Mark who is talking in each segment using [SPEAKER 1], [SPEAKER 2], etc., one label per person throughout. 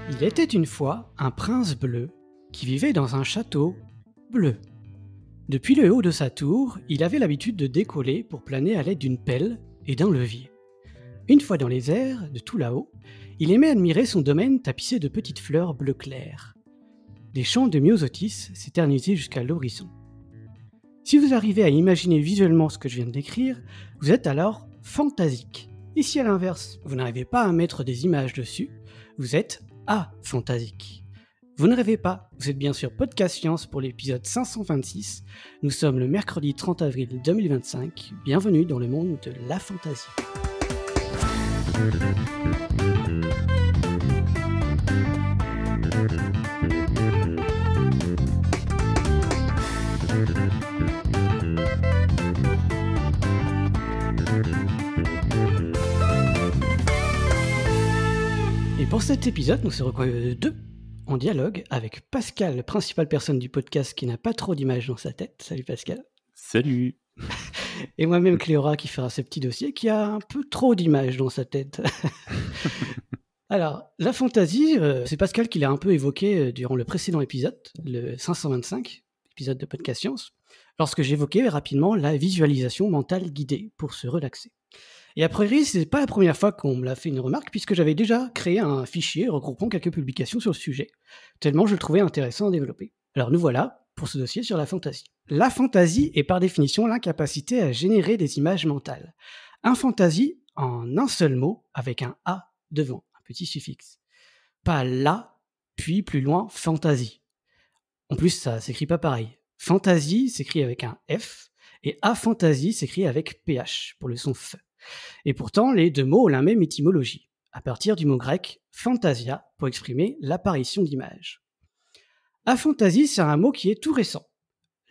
[SPEAKER 1] Il était une fois un prince bleu qui vivait dans un château bleu. Depuis le haut de sa tour, il avait l'habitude de décoller pour planer à l'aide d'une pelle et d'un levier. Une fois dans les airs, de tout là-haut, il aimait admirer son domaine tapissé de petites fleurs bleu clair. Les champs de myosotis s'éternisaient jusqu'à l'horizon. Si vous arrivez à imaginer visuellement ce que je viens de décrire, vous êtes alors fantasique. Et si à l'inverse, vous n'arrivez pas à mettre des images dessus, vous êtes aphantasique. Vous ne rêvez pas, vous êtes bien sûr Podcast Science pour l'épisode 526. Nous sommes le mercredi 30 avril 2025. Bienvenue dans le monde de la fantaisie. Et pour cet épisode, nous serons deux en dialogue avec Pascal, principale personne du podcast qui n'a pas trop d'images dans sa tête. Salut Pascal.
[SPEAKER 2] Salut.
[SPEAKER 1] Et moi-même Cléora qui fera ce petit dossier qui a un peu trop d'images dans sa tête. Alors, la fantaisie, c'est Pascal qui l'a un peu évoqué durant le précédent épisode, le 525, épisode de Podcast Science, lorsque j'évoquais rapidement la visualisation mentale guidée pour se relaxer. Et a priori, c'est pas la première fois qu'on me l'a fait une remarque, puisque j'avais déjà créé un fichier regroupant quelques publications sur le sujet, tellement je le trouvais intéressant à développer. Alors nous voilà pour ce dossier sur la fantaisie. La fantaisie est par définition l'incapacité à générer des images mentales. Infantaisie en un seul mot, avec un « a » devant, un petit suffixe. Pas « la », puis plus loin « fantaisie ». En plus, ça s'écrit pas pareil. Fantaisie s'écrit avec un « f », et aphantaisie s'écrit avec « ph » pour le son « f ». Et pourtant, les deux mots ont la même étymologie, à partir du mot grec « phantasia » pour exprimer l'apparition d'images. Aphantasie, c'est un mot qui est tout récent.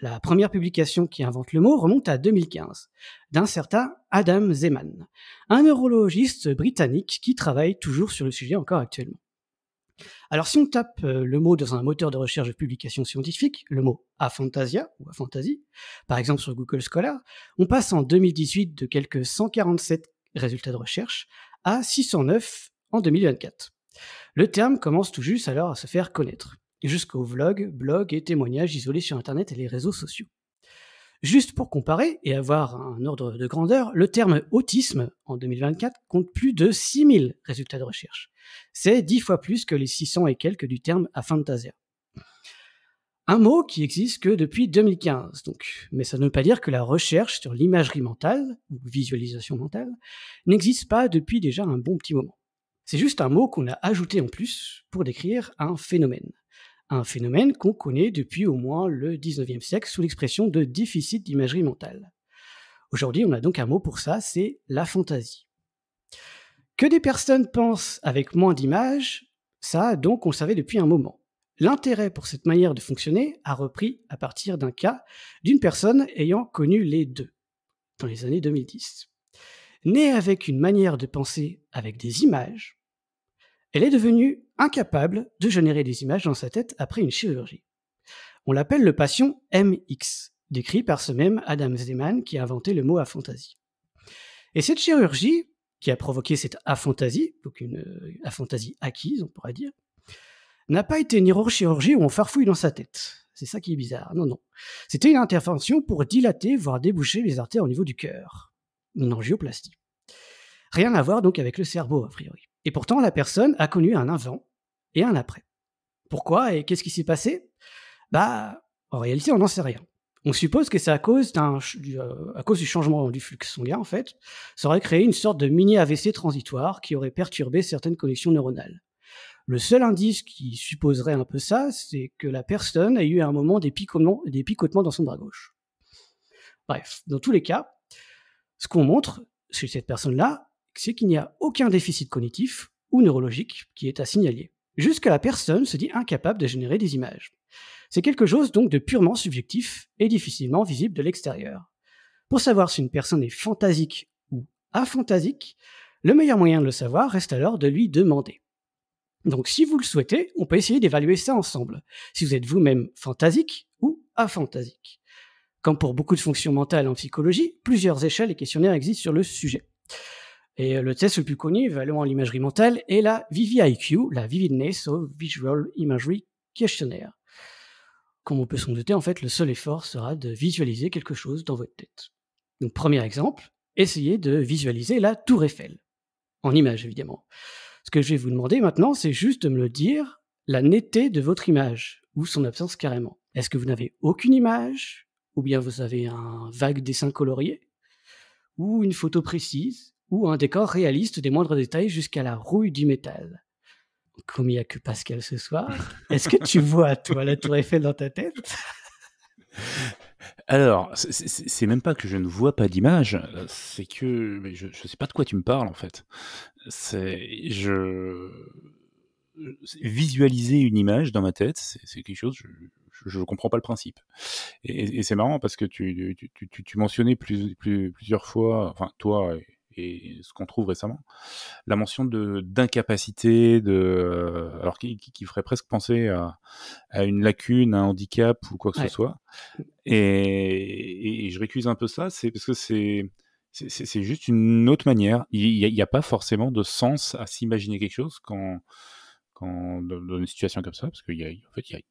[SPEAKER 1] La première publication qui invente le mot remonte à 2015, d'un certain Adam Zeman, un neurologiste britannique qui travaille toujours sur le sujet encore actuellement. Alors si on tape le mot dans un moteur de recherche de publication scientifique, le mot aphantasia ou aphantasie, par exemple sur Google Scholar, on passe en 2018 de quelques 147 résultats de recherche à 609 en 2024. Le terme commence tout juste alors à se faire connaître, jusqu'aux vlogs, blogs et témoignages isolés sur Internet et les réseaux sociaux. Juste pour comparer et avoir un ordre de grandeur, le terme autisme en 2024 compte plus de 6000 résultats de recherche. C'est 10 fois plus que les 600 et quelques du terme aphantasia. Un mot qui existe que depuis 2015, donc. Mais ça ne veut pas dire que la recherche sur l'imagerie mentale, ou visualisation mentale, n'existe pas depuis déjà un bon petit moment. C'est juste un mot qu'on a ajouté en plus pour décrire un phénomène. Un phénomène qu'on connaît depuis au moins le 19e siècle sous l'expression de déficit d'imagerie mentale. Aujourd'hui, on a donc un mot pour ça, c'est l'aphantasie. Que des personnes pensent avec moins d'images, ça donc on le savait depuis un moment. L'intérêt pour cette manière de fonctionner a repris à partir d'un cas d'une personne ayant connu les deux, dans les années 2010. Née avec une manière de penser avec des images, elle est devenue incapable de générer des images dans sa tête après une chirurgie. On l'appelle le patient MX, décrit par ce même Adam Zeman qui a inventé le mot aphantasie. Et cette chirurgie, qui a provoqué cette aphantasie, donc une aphantasie acquise, on pourrait dire, n'a pas été une neurochirurgie où on farfouille dans sa tête. C'est ça qui est bizarre. Non. C'était une intervention pour dilater, voire déboucher les artères au niveau du cœur. Une angioplastie. Rien à voir donc avec le cerveau, a priori. Et pourtant, la personne a connu un avant et un après. Pourquoi et qu'est-ce qui s'est passé ? En réalité, on n'en sait rien. On suppose que c'est à cause du changement du flux sanguin, en fait. Ça aurait créé une sorte de mini-AVC transitoire qui aurait perturbé certaines connexions neuronales. Le seul indice qui supposerait un peu ça, c'est que la personne a eu à un moment des picotements dans son bras gauche. Bref, dans tous les cas, ce qu'on montre chez cette personne-là, c'est qu'il n'y a aucun déficit cognitif ou neurologique qui est à signaler. Juste que la personne se dit incapable de générer des images. C'est quelque chose donc de purement subjectif et difficilement visible de l'extérieur. Pour savoir si une personne est phantasique ou aphantasique, le meilleur moyen de le savoir reste alors de lui demander. Donc si vous le souhaitez, on peut essayer d'évaluer ça ensemble, si vous êtes vous-même phantasique ou aphantasique. Comme pour beaucoup de fonctions mentales en psychologie, plusieurs échelles et questionnaires existent sur le sujet. Et le test le plus connu évaluant l'imagerie mentale est la VVIQ, la Vividness of Visual Imagery Questionnaire. Comme on peut s'en douter, en fait, le seul effort sera de visualiser quelque chose dans votre tête. Donc, premier exemple, essayez de visualiser la Tour Eiffel, en image évidemment. Ce que je vais vous demander maintenant, c'est juste de me le dire, la netteté de votre image, ou son absence carrément. Est-ce que vous n'avez aucune image, ou bien vous avez un vague dessin colorié, ou une photo précise, ou un décor réaliste des moindres détails jusqu'à la rouille du métal? Comme il n'y a que Pascal ce soir, est-ce que tu vois, toi, la Tour Eiffel dans ta tête?
[SPEAKER 2] Alors, c'est même pas que je ne vois pas d'image, c'est que mais je sais pas de quoi tu me parles, en fait. C'est visualiser une image dans ma tête, c'est quelque chose, je comprends pas le principe. Et c'est marrant parce que tu mentionnais plusieurs fois, enfin toi et ce qu'on trouve récemment, la mention d'incapacité, alors qui ferait presque penser à une lacune, à un handicap ou quoi que ce
[SPEAKER 1] Ouais.
[SPEAKER 2] soit. Et je récuse un peu ça, c'est parce que c'est juste une autre manière. Il y a pas forcément de sens à s'imaginer quelque chose quand dans une situation comme ça, parce qu'il y a en fait, il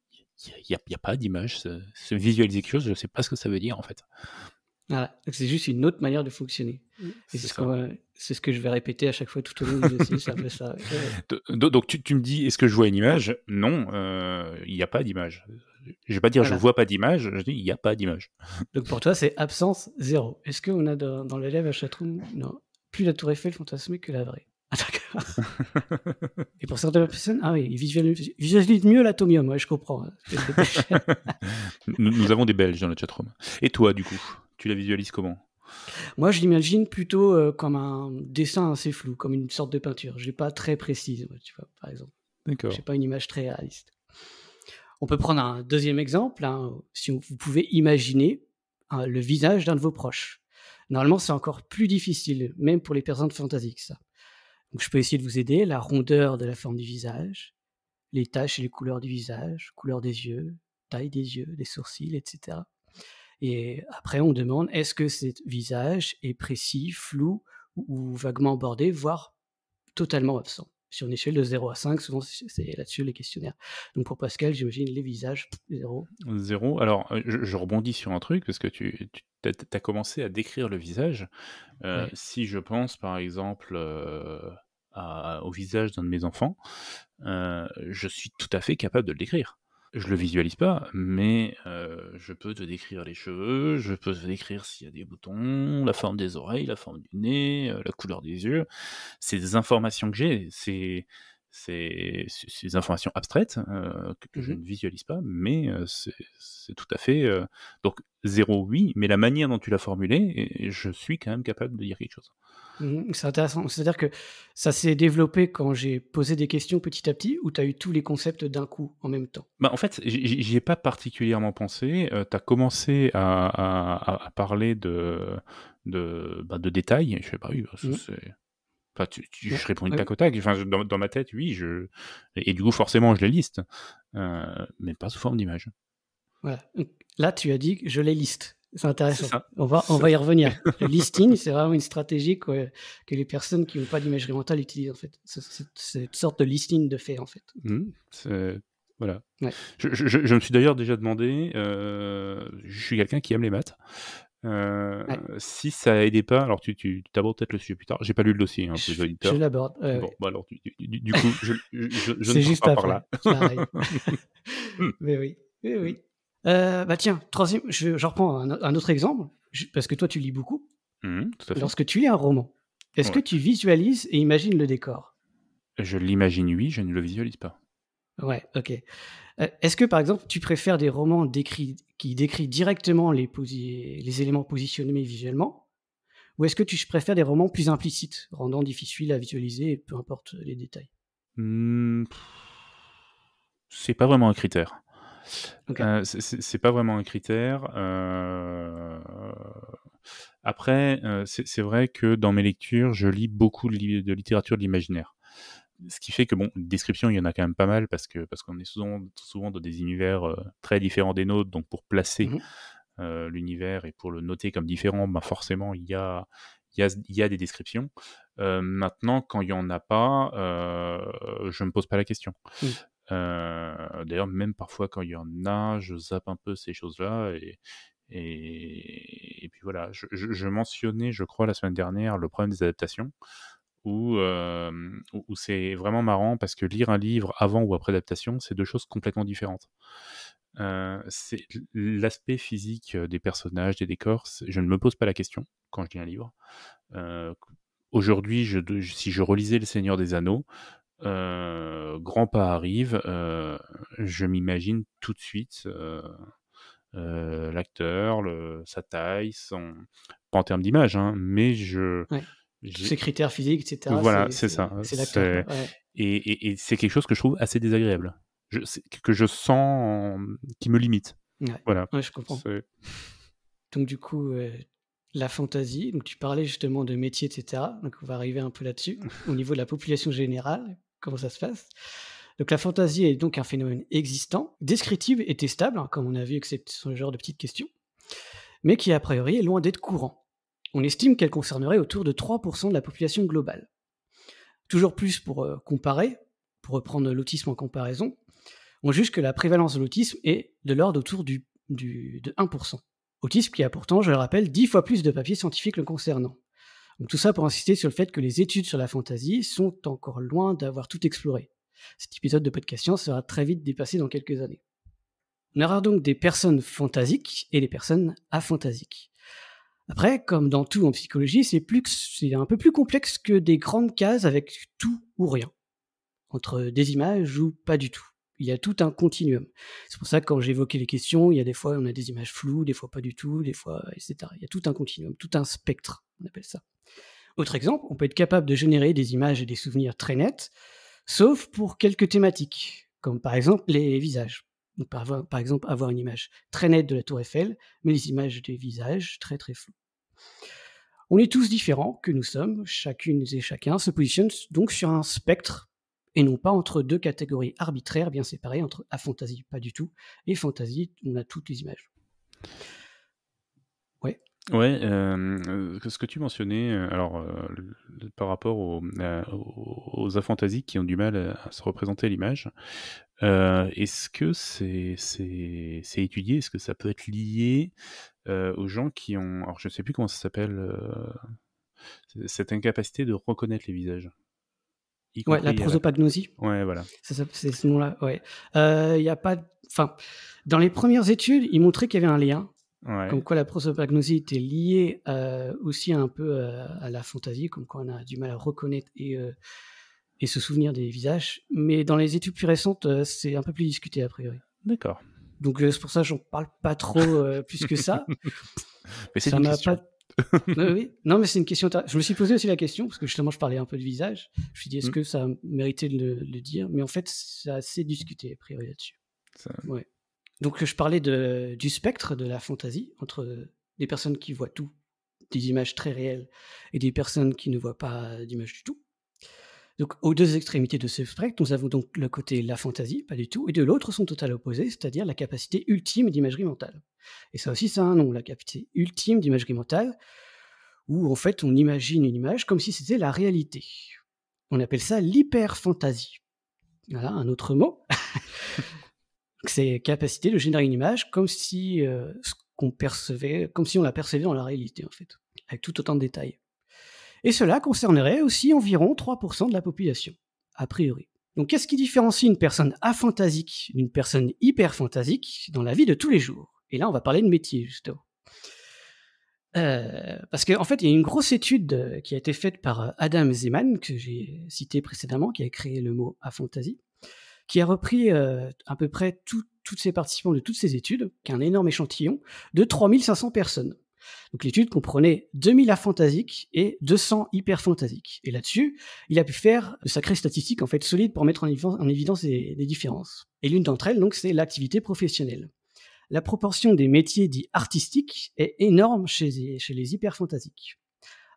[SPEAKER 2] y a pas d'image. Se visualiser quelque chose, je sais pas ce que ça veut dire, en fait.
[SPEAKER 1] Voilà, donc c'est juste une autre manière de fonctionner. Et
[SPEAKER 2] C'est ça.
[SPEAKER 1] c'est ce que je vais répéter à chaque fois tout au long du dossier, c'est un peu ça.
[SPEAKER 2] Donc tu me dis: «Est-ce que je vois une image?» Non, il y a pas d'image. Je vais pas dire: «Je
[SPEAKER 1] Voilà.
[SPEAKER 2] vois pas d'image», je dis: «Il y a pas d'image».
[SPEAKER 1] Donc pour toi, c'est absence 0. Est-ce qu'on a dans l'élève à chatroom? Non, plus la tour Eiffel fantasmée que la vraie. Ah d'accord. Et pour certaines personnes, ah oui, ils visualisent mieux l'atomium, ouais, je comprends, hein.
[SPEAKER 2] Nous avons des Belges dans le chatroom. Et toi, du coup, tu la visualises comment?
[SPEAKER 1] Moi, je l'imagine plutôt, comme un dessin assez flou, comme une sorte de peinture. Je l'ai pas très précise, moi, tu vois, par exemple.
[SPEAKER 2] D'accord.
[SPEAKER 1] J'ai pas une image très réaliste. On peut prendre un deuxième exemple, hein, si vous pouvez imaginer le visage d'un de vos proches. Normalement, c'est encore plus difficile, même pour les personnes fantasques, ça. Donc, je peux essayer de vous aider. La rondeur de la forme du visage, les taches et les couleurs du visage, couleur des yeux, taille des yeux, des sourcils, etc. Et après, on demande est-ce que ce visage est précis, flou ou vaguement bordé, voire totalement absent. Sur une échelle de 0 à 5, souvent c'est là-dessus les questionnaires. Donc pour Pascal, j'imagine les visages, 0.
[SPEAKER 2] 0. Alors, je rebondis sur un truc parce que tu as commencé à décrire le visage.
[SPEAKER 1] Ouais.
[SPEAKER 2] Si je pense, par exemple, au visage d'un de mes enfants, je suis tout à fait capable de le décrire. Je le visualise pas, mais je peux te décrire les cheveux, je peux te décrire s'il y a des boutons, la forme des oreilles, la forme du nez, la couleur des yeux. C'est des informations que j'ai, c'est des informations abstraites, que je
[SPEAKER 1] Mmh.
[SPEAKER 2] ne visualise pas, mais c'est tout à fait, donc 0 oui, mais la manière dont tu l'as formulé et je suis quand même capable de dire quelque chose.
[SPEAKER 1] C'est intéressant. C'est-à-dire que ça s'est développé quand j'ai posé des questions petit à petit ou tu as eu tous les concepts d'un coup, en même temps?
[SPEAKER 2] Bah, en fait, j'y ai pas particulièrement pensé, tu as commencé à parler de détails, je fais: «Bah, oui, bah, ça
[SPEAKER 1] Mmh.
[SPEAKER 2] c'est». Enfin,
[SPEAKER 1] Ouais,
[SPEAKER 2] je réponds du
[SPEAKER 1] ouais,
[SPEAKER 2] tac au tac, enfin, dans ma tête, oui, et du coup, forcément, je les liste, mais pas sous forme d'image.
[SPEAKER 1] voilà. Donc là, tu as dit que je les liste. C'est
[SPEAKER 2] C'est
[SPEAKER 1] intéressant.
[SPEAKER 2] ça,
[SPEAKER 1] On va y revenir. Le listing, c'est vraiment une stratégie que les personnes qui n'ont pas d'imagerie mentale utilisent, en fait. C'est cette sorte de listing de faits, en fait.
[SPEAKER 2] c'est voilà.
[SPEAKER 1] Ouais.
[SPEAKER 2] Je me suis d'ailleurs déjà demandé, je suis quelqu'un qui aime les maths,
[SPEAKER 1] Ouais.
[SPEAKER 2] si ça aidait pas, alors tu abordes peut-être le sujet plus tard, j'ai pas lu le dossier, hein, pour les
[SPEAKER 1] Je
[SPEAKER 2] auditeurs.
[SPEAKER 1] l'aborde, ouais,
[SPEAKER 2] Bon,
[SPEAKER 1] ouais.
[SPEAKER 2] bah, alors du coup, je ne
[SPEAKER 1] C'est
[SPEAKER 2] passe
[SPEAKER 1] juste
[SPEAKER 2] pas par là.
[SPEAKER 1] après, ça arrive.
[SPEAKER 2] Mmh,
[SPEAKER 1] Mais oui, oui,
[SPEAKER 2] mmh,
[SPEAKER 1] oui. Bah, tiens, 3e, je reprends un autre exemple, parce que toi, tu lis beaucoup.
[SPEAKER 2] tout à fait.
[SPEAKER 1] Lorsque tu lis un roman, est-ce que
[SPEAKER 2] Ouais.
[SPEAKER 1] tu visualises et imagines le décor?
[SPEAKER 2] Je l'imagine, oui, je ne le visualise pas.
[SPEAKER 1] Ouais, OK. Est-ce que, par exemple, tu préfères des romans qui décrivent directement les éléments positionnés visuellement? Ou est-ce que tu préfères des romans plus implicites, rendant difficile à visualiser et peu importe les détails?
[SPEAKER 2] Mmh, c'est pas vraiment un critère.
[SPEAKER 1] OK.
[SPEAKER 2] C'est pas vraiment un critère, après, c'est vrai que dans mes lectures, je lis beaucoup de littérature de l'imaginaire. Ce qui fait que bon, description, il y en a quand même pas mal parce qu'on est souvent dans des univers, très différents des nôtres, donc pour placer
[SPEAKER 1] Mmh.
[SPEAKER 2] l'univers et pour le noter comme différent, ben, forcément il y a des descriptions. Maintenant, quand il y en a pas, je me pose pas la question. D'ailleurs, même parfois quand il y en a, je zappe un peu ces choses-là et puis voilà. Je mentionnais, je crois, la semaine dernière, le problème des adaptations où c'est vraiment marrant parce que lire un livre avant ou après adaptation, c'est 2 choses complètement différentes. C'est l'aspect physique, des personnages, des décors, je ne me pose pas la question quand je lis un livre. Aujourd'hui, si je relisais Le Seigneur des Anneaux, grand pas arrive, je m'imagine tout de suite, l'acteur, sa taille, pas en termes d'image, hein, mais
[SPEAKER 1] Tous ces critères physiques, etc.,
[SPEAKER 2] voilà, c'est ça.
[SPEAKER 1] c'est l'acteur, quoi. Ouais.
[SPEAKER 2] Et c'est quelque chose que je trouve assez désagréable. Que je sens qui me limite.
[SPEAKER 1] Ouais.
[SPEAKER 2] Voilà.
[SPEAKER 1] Ouais, je comprends. Donc du coup, la fantasy, donc tu parlais justement de métiers, etc. Donc on va arriver un peu là-dessus, au niveau de la population générale, comment ça se passe. Donc la fantasy est donc un phénomène existant, descriptible et testable, hein, comme on a vu que c'est ce genre de petites questions, mais qui a priori est loin d'être courant. On estime qu'elle concernerait autour de 3% de la population globale. Toujours plus pour comparer, pour reprendre l'autisme en comparaison, on juge que la prévalence de l'autisme est de l'ordre autour de 1%. Autisme qui a pourtant, je le rappelle, 10 fois plus de papiers scientifiques le concernant. Donc tout ça pour insister sur le fait que les études sur la fantasy sont encore loin d'avoir tout exploré. Cet épisode de Podcast Science sera très vite dépassé dans quelques années. On aura donc des personnes fantasiques et des personnes aphantasiques. Après, comme dans tout en psychologie, c'est un peu plus complexe que des grandes cases avec tout ou rien, entre des images ou pas du tout. Il y a tout un continuum. C'est pour ça que quand j'évoquais les questions, il y a des fois on a des images floues, des fois pas du tout, des fois, etc. Il y a tout un continuum, tout un spectre, on appelle ça. Autre exemple, on peut être capable de générer des images et des souvenirs très nets, sauf pour quelques thématiques, comme par exemple les visages. Donc par exemple, avoir une image très nette de la Tour Eiffel, mais les images des visages très très floues. On est tous différents, que nous sommes, chacune et chacun se positionne donc sur un spectre, et non pas entre deux catégories arbitraires bien séparées, entre aphantasie, pas du tout, et fantasie, on a toutes les images. Ouais.
[SPEAKER 2] Ouais, ce que tu mentionnais, par rapport aux aphantasiques qui ont du mal à se représenter l'image, est-ce que c'est étudié? Est-ce que ça peut être lié, aux gens qui ont alors je sais plus comment ça s'appelle, cette incapacité de reconnaître les visages?
[SPEAKER 1] Ouais, la prosopagnosie.
[SPEAKER 2] Ouais, voilà.
[SPEAKER 1] C'est ce nom-là, ouais. Y a pas... Enfin, dans les premières études, ils montraient qu'il y avait un lien.
[SPEAKER 2] Ouais.
[SPEAKER 1] Comme quoi la prosopagnosie était liée aussi un peu à la fantaisie, comme quoi on a du mal à reconnaître et se souvenir des visages. Mais dans les études plus récentes, c'est un peu plus discuté a priori.
[SPEAKER 2] D'accord.
[SPEAKER 1] Donc c'est pour ça que j'en parle pas trop plus que ça.
[SPEAKER 2] Mais c'est une question.
[SPEAKER 1] Oui. Non, mais c'est une question. Je me suis posé aussi la question, parce que justement je parlais un peu de visage. Je me suis dit, est-ce que ça méritait de le dire? Mais en fait, c'est assez discuté a priori là-dessus. Ouais. Donc je parlais du spectre de la fantaisie, entre des personnes qui voient tout, des images très réelles, et des personnes qui ne voient pas d'images du tout. Donc aux deux extrémités de ce spectre, nous avons donc le côté la fantaisie, pas du tout, et de l'autre son total opposé, c'est-à-dire la capacité ultime d'imagerie mentale. Et ça aussi, c'est un nom, la capacité ultime d'imagerie mentale, où en fait on imagine une image comme si c'était la réalité. On appelle ça l'hyperfantaisie. Voilà, un autre mot. C'est capacité de générer une image comme si ce qu'on percevait, comme si on la percevait dans la réalité en fait, avec tout autant de détails. Et cela concernerait aussi environ 3% de la population, a priori. Donc qu'est-ce qui différencie une personne aphantasique d'une personne hyperfantasique dans la vie de tous les jours? Et là on va parler de métier justement. Parce qu'en fait il y a une grosse étude qui a été faite par Adam Zeman, que j'ai cité précédemment, qui a créé le mot aphantasie, qui a repris à peu près toutes ces participants de toutes ces études, qui est un énorme échantillon, de 3500 personnes. Donc l'étude comprenait 2000 aphantasiques et 200 hyperfantasiques. Et là-dessus, il a pu faire de sacrées statistiques en fait solides pour mettre en évidence des différences. Et l'une d'entre elles, donc, c'est l'activité professionnelle. La proportion des métiers dits artistiques est énorme chez les hyperfantasiques.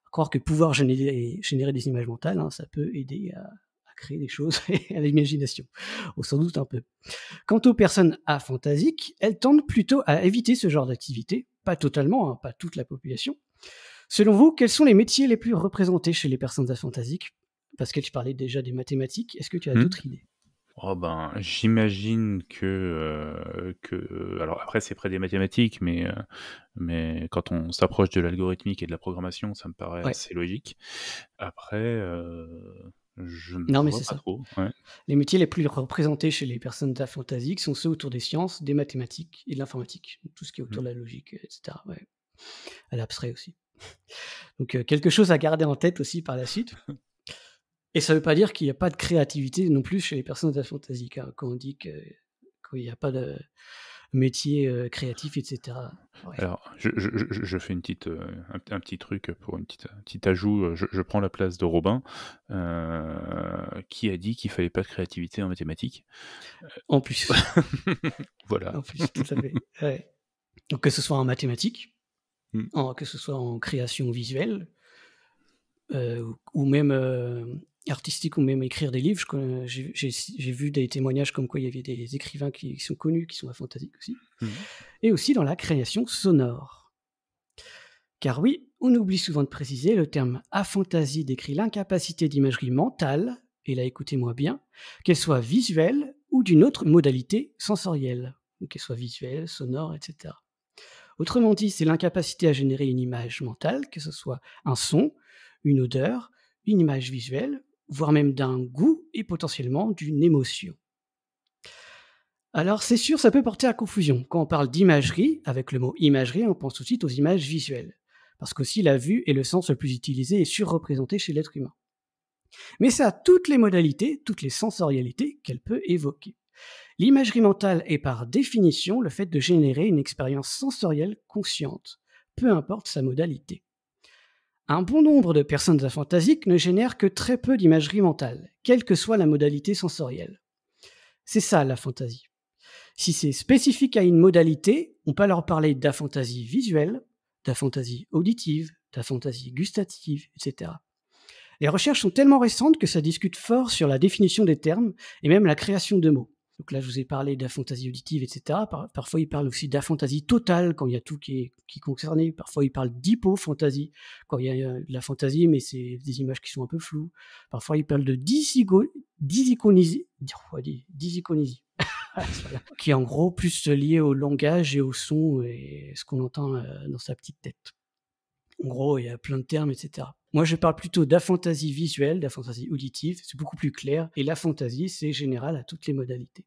[SPEAKER 1] À croire que pouvoir générer des images mentales, ça peut aider à créer des choses à l'imagination. On s'en doute un peu. Quant aux personnes aphantasiques, elles tendent plutôt à éviter ce genre d'activité, pas totalement, pas toute la population, Selon vous, quels sont les métiers les plus représentés chez les personnes aphantasiques? Pascal, tu parlais déjà des mathématiques. Est-ce que tu as
[SPEAKER 2] Mmh.
[SPEAKER 1] d'autres idées?
[SPEAKER 2] Oh ben, j'imagine alors après c'est près des mathématiques, mais quand on s'approche de l'algorithmique et de la programmation, ça me paraît
[SPEAKER 1] Ouais.
[SPEAKER 2] assez logique. Après, je ne
[SPEAKER 1] Non, mais
[SPEAKER 2] vois
[SPEAKER 1] c'est
[SPEAKER 2] pas
[SPEAKER 1] ça.
[SPEAKER 2] trop, ouais.
[SPEAKER 1] Les métiers les plus représentés chez les personnes aphantasiques sont ceux autour des sciences, des mathématiques et de l'informatique. Tout ce qui est autour
[SPEAKER 2] Mmh.
[SPEAKER 1] de la logique, etc. Ouais. À l'abstrait aussi. Donc, quelque chose à garder en tête aussi par la suite. Et ça veut pas dire qu'il y a pas de créativité non plus chez les personnes aphantasiques, hein, quand on dit qu'il y a pas de métier, créatif et cetera. Ouais.
[SPEAKER 2] Alors, je fais une petite, un petit truc pour un petit ajout, je prends la place de Robin, qui a dit qu'il fallait pas de créativité en mathématiques.
[SPEAKER 1] En plus,
[SPEAKER 2] Voilà.
[SPEAKER 1] en plus, tout à fait, ouais. Donc que ce soit en mathématiques,
[SPEAKER 2] Mmh.
[SPEAKER 1] que ce soit en création visuelle, ou même, artistique ou même écrire des livres. Je connais j'ai vu des témoignages comme quoi il y avait des écrivains qui sont connus, qui sont aphantasiques aussi,
[SPEAKER 2] Mmh.
[SPEAKER 1] et aussi dans la création sonore. Car oui, on oublie souvent de préciser, le terme aphantasie décrit l'incapacité d'imagerie mentale, et là écoutez-moi bien, qu'elle soit visuelle ou d'une autre modalité sensorielle, donc qu'elle soit visuelle, sonore, etc. Autrement dit, c'est l'incapacité à générer une image mentale, que ce soit un son, une odeur, une image visuelle, voire même d'un goût et potentiellement d'une émotion. Alors c'est sûr, ça peut porter à confusion. Quand on parle d'imagerie, avec le mot imagerie, on pense tout de suite aux images visuelles. Parce qu'aussi la vue est le sens le plus utilisé et surreprésenté chez l'être humain. Mais ça a toutes les modalités, toutes les sensorialités qu'elle peut évoquer. L'imagerie mentale est par définition le fait de générer une expérience sensorielle consciente, peu importe sa modalité. Un bon nombre de personnes aphantasiques ne génèrent que très peu d'imagerie mentale, quelle que soit la modalité sensorielle. C'est ça la fantaisie. Si c'est spécifique à une modalité, on peut alors parler d'aphantasie visuelle, d'aphantasie auditive, d'aphantasie gustative, etc. Les recherches sont tellement récentes que ça discute fort sur la définition des termes et même la création de mots. Donc là, je vous ai parlé d'aphantasie auditive, etc. Parfois, ils parlent aussi d'aphantasie totale quand il y a tout qui est concerné. Parfois, ils parlent d'hypophantasie quand il y a de la fantaisie, mais c'est des images qui sont un peu floues. Parfois, ils parlent de disiconésie, voilà, qui est en gros plus lié au langage et au son et ce qu'on entend dans sa petite tête. En gros, il y a plein de termes, etc. Moi, je parle plutôt d'aphantasie visuelle, d'aphantasie auditive, c'est beaucoup plus clair. Et l'aphantasie, c'est général à toutes les modalités.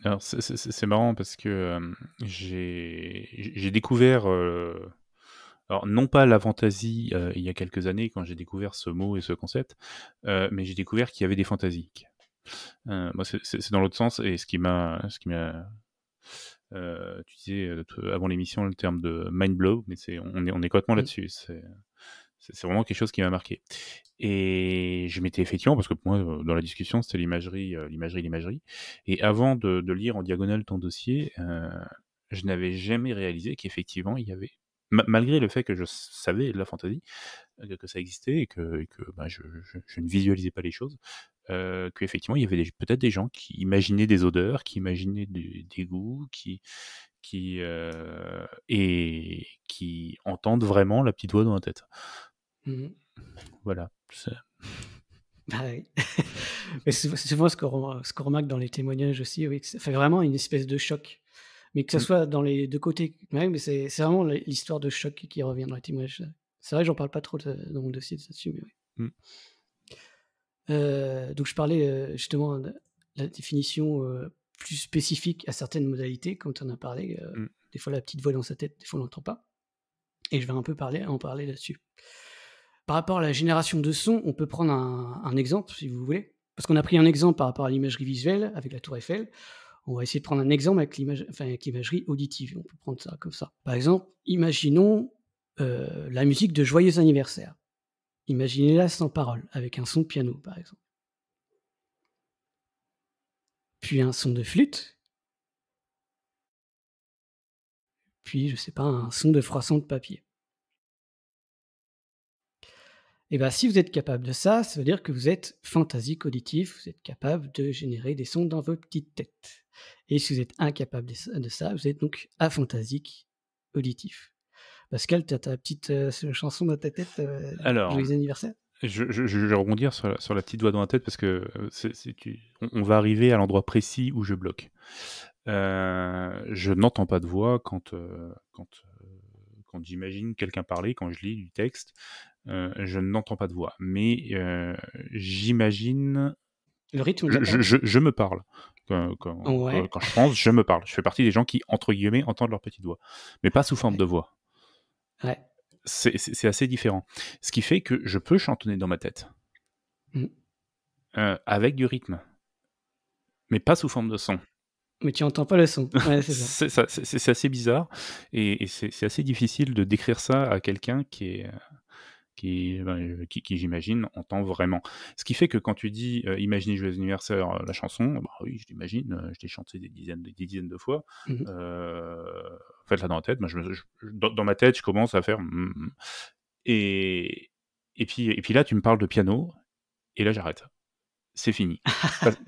[SPEAKER 2] Alors c'est marrant parce que, j'ai découvert, alors non pas la fantaisie, il y a quelques années quand j'ai découvert ce mot et ce concept, mais j'ai découvert qu'il y avait des fantasiques. Moi c'est dans l'autre sens et tu disais, avant l'émission le terme de mind blow, mais on est complètement
[SPEAKER 1] Mmh.
[SPEAKER 2] là-dessus. C'est vraiment quelque chose qui m'a marqué et je m'étais effectivement parce que pour moi, dans la discussion, c'était l'imagerie et avant de lire en diagonale ton dossier, je n'avais jamais réalisé qu'effectivement il y avait malgré le fait que je savais la fantaisie, que ça existait et que, bah, je ne visualisais pas les choses, qu'effectivement il y avait peut-être des gens qui imaginaient des odeurs, qui imaginaient des goûts, et qui entendent vraiment la petite voix dans la tête.
[SPEAKER 1] Mmh.
[SPEAKER 2] Voilà,
[SPEAKER 1] Bah oui. Mais c'est souvent ce qu'on remarque dans les témoignages aussi, oui, que ça fait vraiment une espèce de choc. Mais que ça
[SPEAKER 2] mmh,
[SPEAKER 1] soit dans les 2 côtés. Ouais, mais c'est vraiment l'histoire de choc qui revient dans les témoignages. C'est vrai que j'en parle pas trop dans mon dossier dessus, mais oui.
[SPEAKER 2] mmh,
[SPEAKER 1] Donc je parlais, justement de la définition, plus spécifique à certaines modalités, comme tu en as parlé,
[SPEAKER 2] mmh.
[SPEAKER 1] des fois la petite voix dans sa tête, des fois on l'entend pas, et je vais un peu en parler là-dessus. Par rapport à la génération de sons, on peut prendre un exemple si vous voulez. Parce qu'on a pris un exemple par rapport à l'imagerie visuelle avec la tour Eiffel. On va essayer de prendre un exemple avec l'imagerie auditive. On peut prendre ça comme ça. Par exemple, imaginons, la musique de Joyeux anniversaire. Imaginez-la sans parole, avec un son de piano par exemple. Puis un son de flûte, puis je sais pas, un son de froissant de papier. Et bah, si vous êtes capable de ça, ça veut dire que vous êtes phantasique auditif, vous êtes capable de générer des sons dans vos petites têtes. Et si vous êtes incapable de ça, vous êtes donc aphantasique auditif. Pascal, tu as ta petite chanson dans ta tête,
[SPEAKER 2] Alors,
[SPEAKER 1] joyeux anniversaire?
[SPEAKER 2] je vais rebondir sur la petite voix dans la tête parce que on va arriver à l'endroit précis où je bloque. Je n'entends pas de voix quand j'imagine quelqu'un parler, quand je lis du texte, je n'entends pas de voix. Mais j'imagine,
[SPEAKER 1] Le rythme de la parole?
[SPEAKER 2] je me parle.
[SPEAKER 1] Ouais.
[SPEAKER 2] Quand je pense, je me parle. Je fais partie des gens qui, entre guillemets, entendent leur petite voix. Mais pas sous forme
[SPEAKER 1] Ouais.
[SPEAKER 2] de voix.
[SPEAKER 1] Ouais.
[SPEAKER 2] C'est assez différent. Ce qui fait que je peux chantonner dans ma tête,
[SPEAKER 1] Mmh.
[SPEAKER 2] avec du rythme, mais pas sous forme de son.
[SPEAKER 1] Mais tu entends pas le son. Ouais, c'est ça.
[SPEAKER 2] C'est assez bizarre et c'est assez difficile de décrire ça à quelqu'un qui j'imagine entend vraiment. Ce qui fait que quand tu dis, «Imaginez joyeux anniversaire», la chanson, bah oui, je l'imagine, je l'ai chantée des dizaines de fois.
[SPEAKER 1] Mmh mh.
[SPEAKER 2] En fait, là, dans la tête, moi, dans ma tête, je commence à faire «mmh mh» et puis là, tu me parles de piano et là, j'arrête. C'est fini.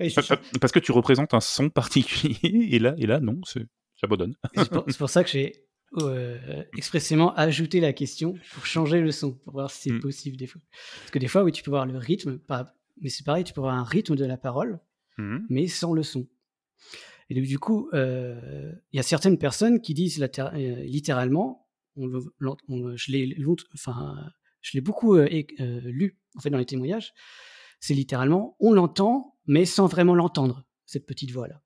[SPEAKER 1] Oui, c'est ça.
[SPEAKER 2] Parce que tu représentes un son particulier et là, non, j'abandonne.
[SPEAKER 1] Et c'est pour ça que j'ai, expressément ajouté la question pour changer le son, pour voir si c'est
[SPEAKER 2] Mmh.
[SPEAKER 1] possible des fois. Parce que des fois, oui, tu peux voir le rythme, pas mais c'est pareil, tu peux avoir un rythme de la parole,
[SPEAKER 2] Mmh mh.
[SPEAKER 1] mais sans le son. Et donc du coup, il y a certaines personnes qui disent littéralement, je l'ai beaucoup, lu, en fait, dans les témoignages, c'est littéralement: «On l'entend, mais sans vraiment l'entendre, cette petite voix-là».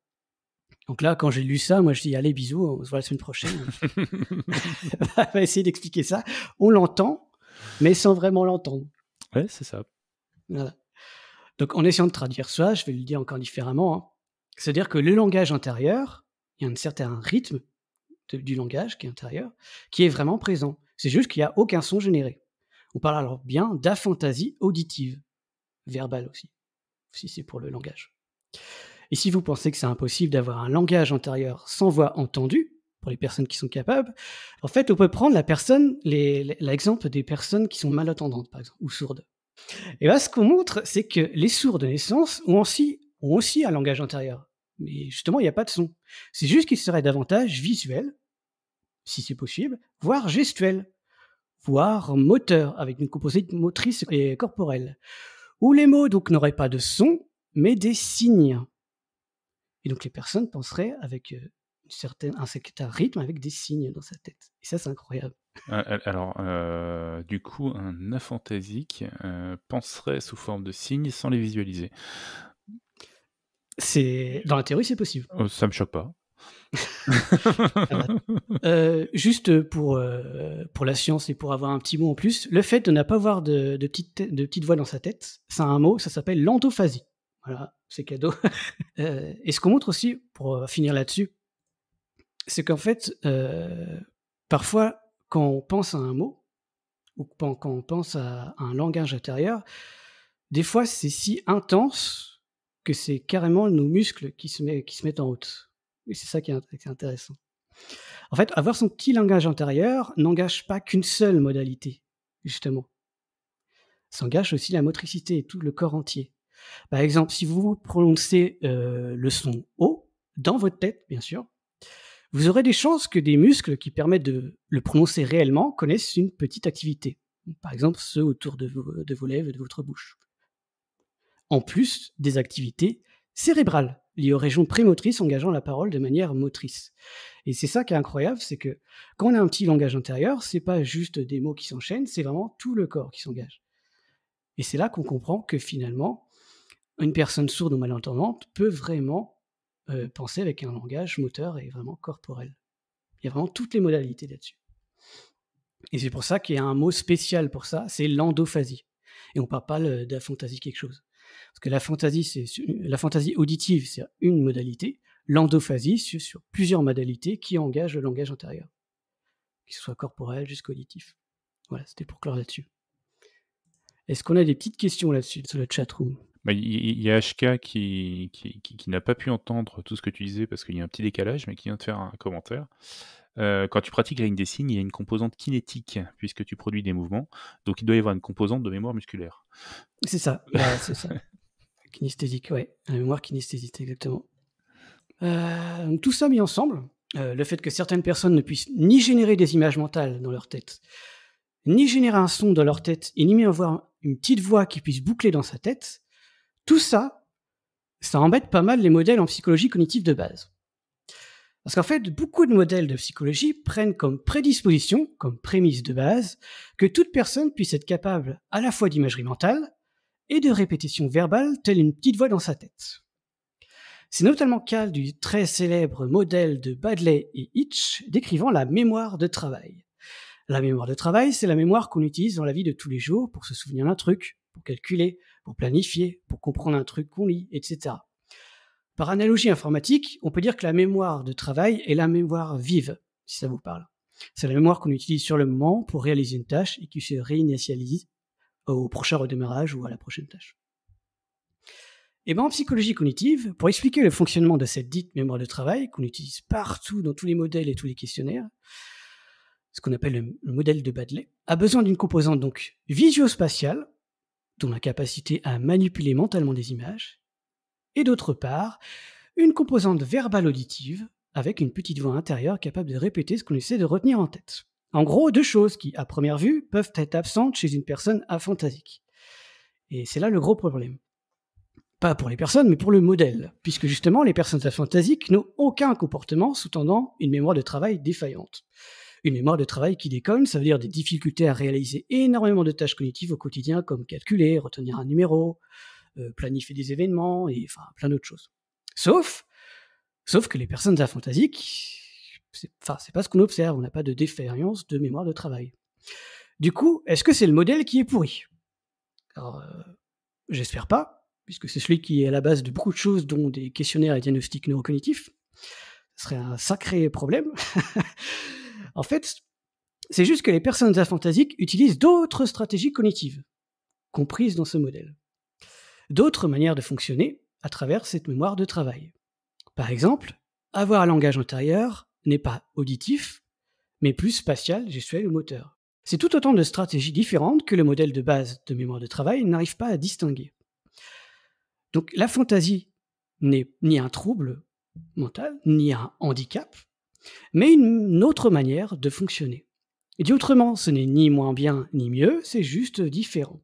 [SPEAKER 1] Donc là, quand j'ai lu ça, moi je dis: «Allez bisous, on se voit la semaine prochaine». On va essayer d'expliquer ça. On l'entend, mais sans vraiment l'entendre.
[SPEAKER 2] Ouais, c'est ça.
[SPEAKER 1] Voilà. Donc en essayant de traduire ça, je vais le dire encore différemment, hein. C'est-à-dire que le langage intérieur, il y a un certain rythme du langage qui est intérieur, qui est vraiment présent. C'est juste qu'il n'y a aucun son généré. On parle alors bien d'aphantasie auditive, verbale aussi, si c'est pour le langage. Et si vous pensez que c'est impossible d'avoir un langage intérieur sans voix entendue, pour les personnes qui sont capables, en fait, on peut prendre l'exemple des personnes qui sont malentendantes, par exemple, ou sourdes. Et là, ce qu'on montre, c'est que les sourds de naissance ont aussi un langage intérieur. Mais justement, il n'y a pas de son. C'est juste qu'il serait davantage visuel, si c'est possible, voire gestuel, voire moteur, avec une composite motrice et corporelle. Où les mots donc n'auraient pas de son, mais des signes. Et donc les personnes penseraient avec un certain rythme, avec des signes dans sa tête. Et ça, c'est incroyable.
[SPEAKER 2] Alors, du coup, un aphantasique, penserait sous forme de signes sans les visualiser.
[SPEAKER 1] Dans la théorie, c'est possible.
[SPEAKER 2] Ça me choque pas.
[SPEAKER 1] Voilà. Juste pour la science et pour avoir un petit mot en plus, le fait de ne pas avoir de petites voix dans sa tête, ça a un mot, ça s'appelle l'endophasie. Voilà, c'est cadeau. Et ce qu'on montre aussi, pour finir là-dessus, c'est qu'en fait, parfois, quand on pense à un mot ou quand on pense à un langage intérieur, des fois, c'est si intense que c'est carrément nos muscles qui se mettent en route. Et c'est ça qui est intéressant. En fait, avoir son petit langage intérieur n'engage pas qu'une seule modalité, justement. Ça engage aussi la motricité et tout le corps entier. Par exemple, si vous prononcez le son O, dans votre tête, bien sûr, vous aurez des chances que des muscles qui permettent de le prononcer réellement connaissent une petite activité. Par exemple, ceux autour de vos lèvres et de votre bouche. En plus des activités cérébrales liées aux régions prémotrices engageant la parole de manière motrice. Et c'est ça qui est incroyable, c'est que quand on a un petit langage intérieur, c'est pas juste des mots qui s'enchaînent, c'est vraiment tout le corps qui s'engage. Et c'est là qu'on comprend que finalement, une personne sourde ou malentendante peut vraiment penser avec un langage moteur et vraiment corporel. Il y a vraiment toutes les modalités là-dessus. Et c'est pour ça qu'il y a un mot spécial pour ça, c'est l'endophasie. Et on ne parle pas d'aphantasie quelque chose. Parce que la fantaisie auditive, c'est une modalité. L'endophasie, c'est sur plusieurs modalités qui engagent le langage intérieur. Qu'il soit corporel jusqu'auditif. Voilà, c'était pour clore là-dessus. Est-ce qu'on a des petites questions là-dessus, sur le chatroom?
[SPEAKER 2] Bah, il y a HK qui n'a pas pu entendre tout ce que tu disais parce qu'il y a un petit décalage, mais qui vient de faire un commentaire. Quand tu pratiques la ligne des signes, il y a une composante kinétique puisque tu produis des mouvements, donc il doit y avoir une composante de mémoire musculaire.
[SPEAKER 1] C'est ça, c'est ça. Kinesthésique, ouais. La mémoire kinesthésique, exactement. Donc tout ça mis ensemble, le fait que certaines personnes ne puissent ni générer des images mentales dans leur tête, ni générer un son dans leur tête, et ni même avoir une petite voix qui puisse boucler dans sa tête, tout ça, ça embête pas mal les modèles en psychologie cognitive de base. Parce qu'en fait, beaucoup de modèles de psychologie prennent comme prédisposition, comme prémisse de base, que toute personne puisse être capable à la fois d'imagerie mentale et de répétition verbale, telle une petite voix dans sa tête. C'est notamment le cas du très célèbre modèle de Baddeley et Hitch décrivant la mémoire de travail. La mémoire de travail, c'est la mémoire qu'on utilise dans la vie de tous les jours pour se souvenir d'un truc, pour calculer, pour planifier, pour comprendre un truc qu'on lit, etc. Par analogie informatique, on peut dire que la mémoire de travail est la mémoire vive, si ça vous parle. C'est la mémoire qu'on utilise sur le moment pour réaliser une tâche et qui se réinitialise au prochain redémarrage ou à la prochaine tâche. Et en psychologie cognitive, pour expliquer le fonctionnement de cette dite mémoire de travail, qu'on utilise partout dans tous les modèles et tous les questionnaires, ce qu'on appelle le modèle de Baddeley, a besoin d'une composante donc visio-spatiale, dont la capacité à manipuler mentalement des images, et d'autre part, une composante verbale auditive, avec une petite voix intérieure capable de répéter ce qu'on essaie de retenir en tête. En gros, deux choses qui, à première vue, peuvent être absentes chez une personne aphantasique. Et c'est là le gros problème. Pas pour les personnes, mais pour le modèle, puisque justement, les personnes aphantasiques n'ont aucun comportement sous-tendant une mémoire de travail défaillante. Une mémoire de travail qui déconne, ça veut dire des difficultés à réaliser énormément de tâches cognitives au quotidien, comme calculer, retenir un numéro, planifier des événements, et enfin plein d'autres choses. Sauf que les personnes aphantasiques, c'est pas ce qu'on observe, on n'a pas de défaillance de mémoire de travail. Du coup, est-ce que c'est le modèle qui est pourri ? Alors, j'espère pas, puisque c'est celui qui est à la base de beaucoup de choses, dont des questionnaires et diagnostics neurocognitifs. Ce serait un sacré problème. En fait, c'est juste que les personnes aphantasiques utilisent d'autres stratégies cognitives, comprises dans ce modèle. D'autres manières de fonctionner à travers cette mémoire de travail. Par exemple, avoir un langage intérieur n'est pas auditif, mais plus spatial, gestuel ou moteur. C'est tout autant de stratégies différentes que le modèle de base de mémoire de travail n'arrive pas à distinguer. Donc la fantaisie n'est ni un trouble mental, ni un handicap, mais une autre manière de fonctionner. Et dit autrement, ce n'est ni moins bien ni mieux, c'est juste différent.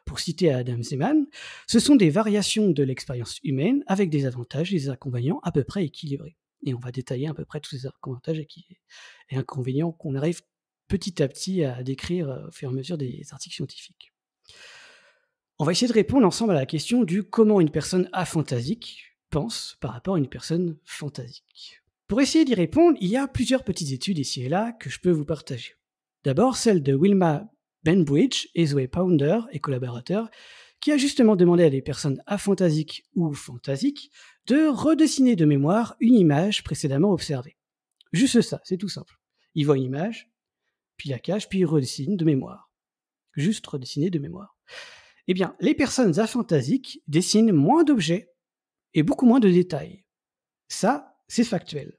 [SPEAKER 1] Pour citer Adam Zeman, ce sont des variations de l'expérience humaine avec des avantages et des inconvénients à peu près équilibrés. Et on va détailler à peu près tous ces avantages et inconvénients qu'on arrive petit à petit à décrire au fur et à mesure des articles scientifiques. On va essayer de répondre ensemble à la question du comment une personne aphantasique pense par rapport à une personne fantasique. Pour essayer d'y répondre, il y a plusieurs petites études ici et là que je peux vous partager. D'abord, celle de Wilma Benbridge et Zoe Pounder et collaborateurs, qui a justement demandé à des personnes aphantasiques ou fantasiques de redessiner de mémoire une image précédemment observée. Juste ça, c'est tout simple. Ils voient une image, puis la cachent, puis ils redessinent de mémoire. Juste redessiner de mémoire. Eh bien, les personnes aphantasiques dessinent moins d'objets et beaucoup moins de détails. Ça, c'est factuel.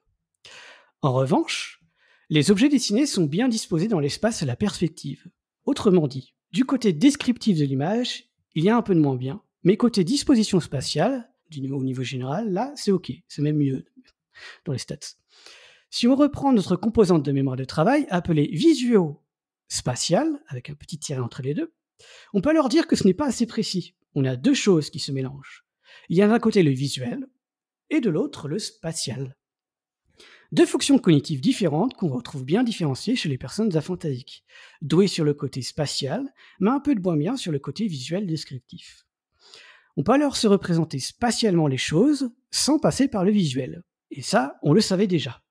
[SPEAKER 1] En revanche, les objets dessinés sont bien disposés dans l'espace et la perspective. Autrement dit, du côté descriptif de l'image, il y a un peu de moins bien, mais côté disposition spatiale, au niveau général, là, c'est ok, c'est même mieux dans les stats. Si on reprend notre composante de mémoire de travail, appelée visuo-spatiale, avec un petit tiret entre les deux, on peut alors dire que ce n'est pas assez précis. On a deux choses qui se mélangent. Il y a d'un côté le visuel, et de l'autre le spatial. Deux fonctions cognitives différentes qu'on retrouve bien différenciées chez les personnes aphantasiques, douées sur le côté spatial, mais un peu de moins bien sur le côté visuel descriptif. On peut alors se représenter spatialement les choses sans passer par le visuel. Et ça, on le savait déjà.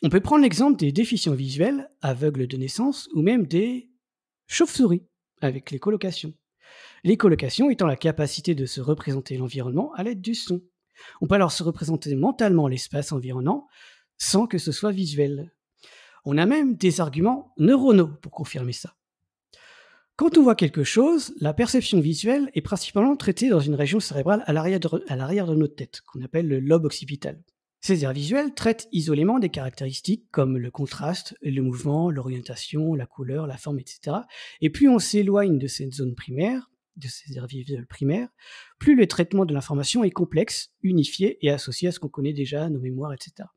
[SPEAKER 1] On peut prendre l'exemple des déficients visuels, aveugles de naissance, ou même des chauves-souris, avec l'écholocation. L'écholocation étant la capacité de se représenter l'environnement à l'aide du son. On peut alors se représenter mentalement l'espace environnant sans que ce soit visuel. On a même des arguments neuronaux pour confirmer ça. Quand on voit quelque chose, la perception visuelle est principalement traitée dans une région cérébrale à l'arrière de notre tête, qu'on appelle le lobe occipital. Ces aires visuelles traitent isolément des caractéristiques comme le contraste, le mouvement, l'orientation, la couleur, la forme, etc. Et plus on s'éloigne de cette zone primaire, de ces aires visuelles primaires, plus le traitement de l'information est complexe, unifié et associé à ce qu'on connaît déjà, nos mémoires, etc.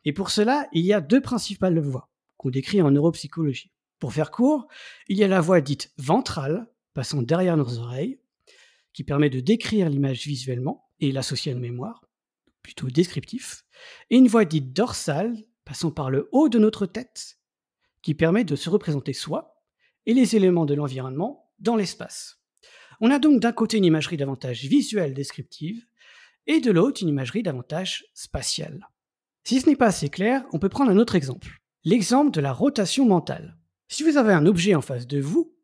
[SPEAKER 1] Et pour cela, il y a 2 principales voies qu'on décrit en neuropsychologie. Pour faire court, il y a la voie dite ventrale, passant derrière nos oreilles, qui permet de décrire l'image visuellement et l'associer à une mémoire, plutôt descriptif, et une voie dite dorsale, passant par le haut de notre tête, qui permet de se représenter soi et les éléments de l'environnement dans l'espace. On a donc d'un côté une imagerie davantage visuelle descriptive, et de l'autre une imagerie davantage spatiale. Si ce n'est pas assez clair, on peut prendre un autre exemple. L'exemple de la rotation mentale. Si vous avez un objet en face de vous,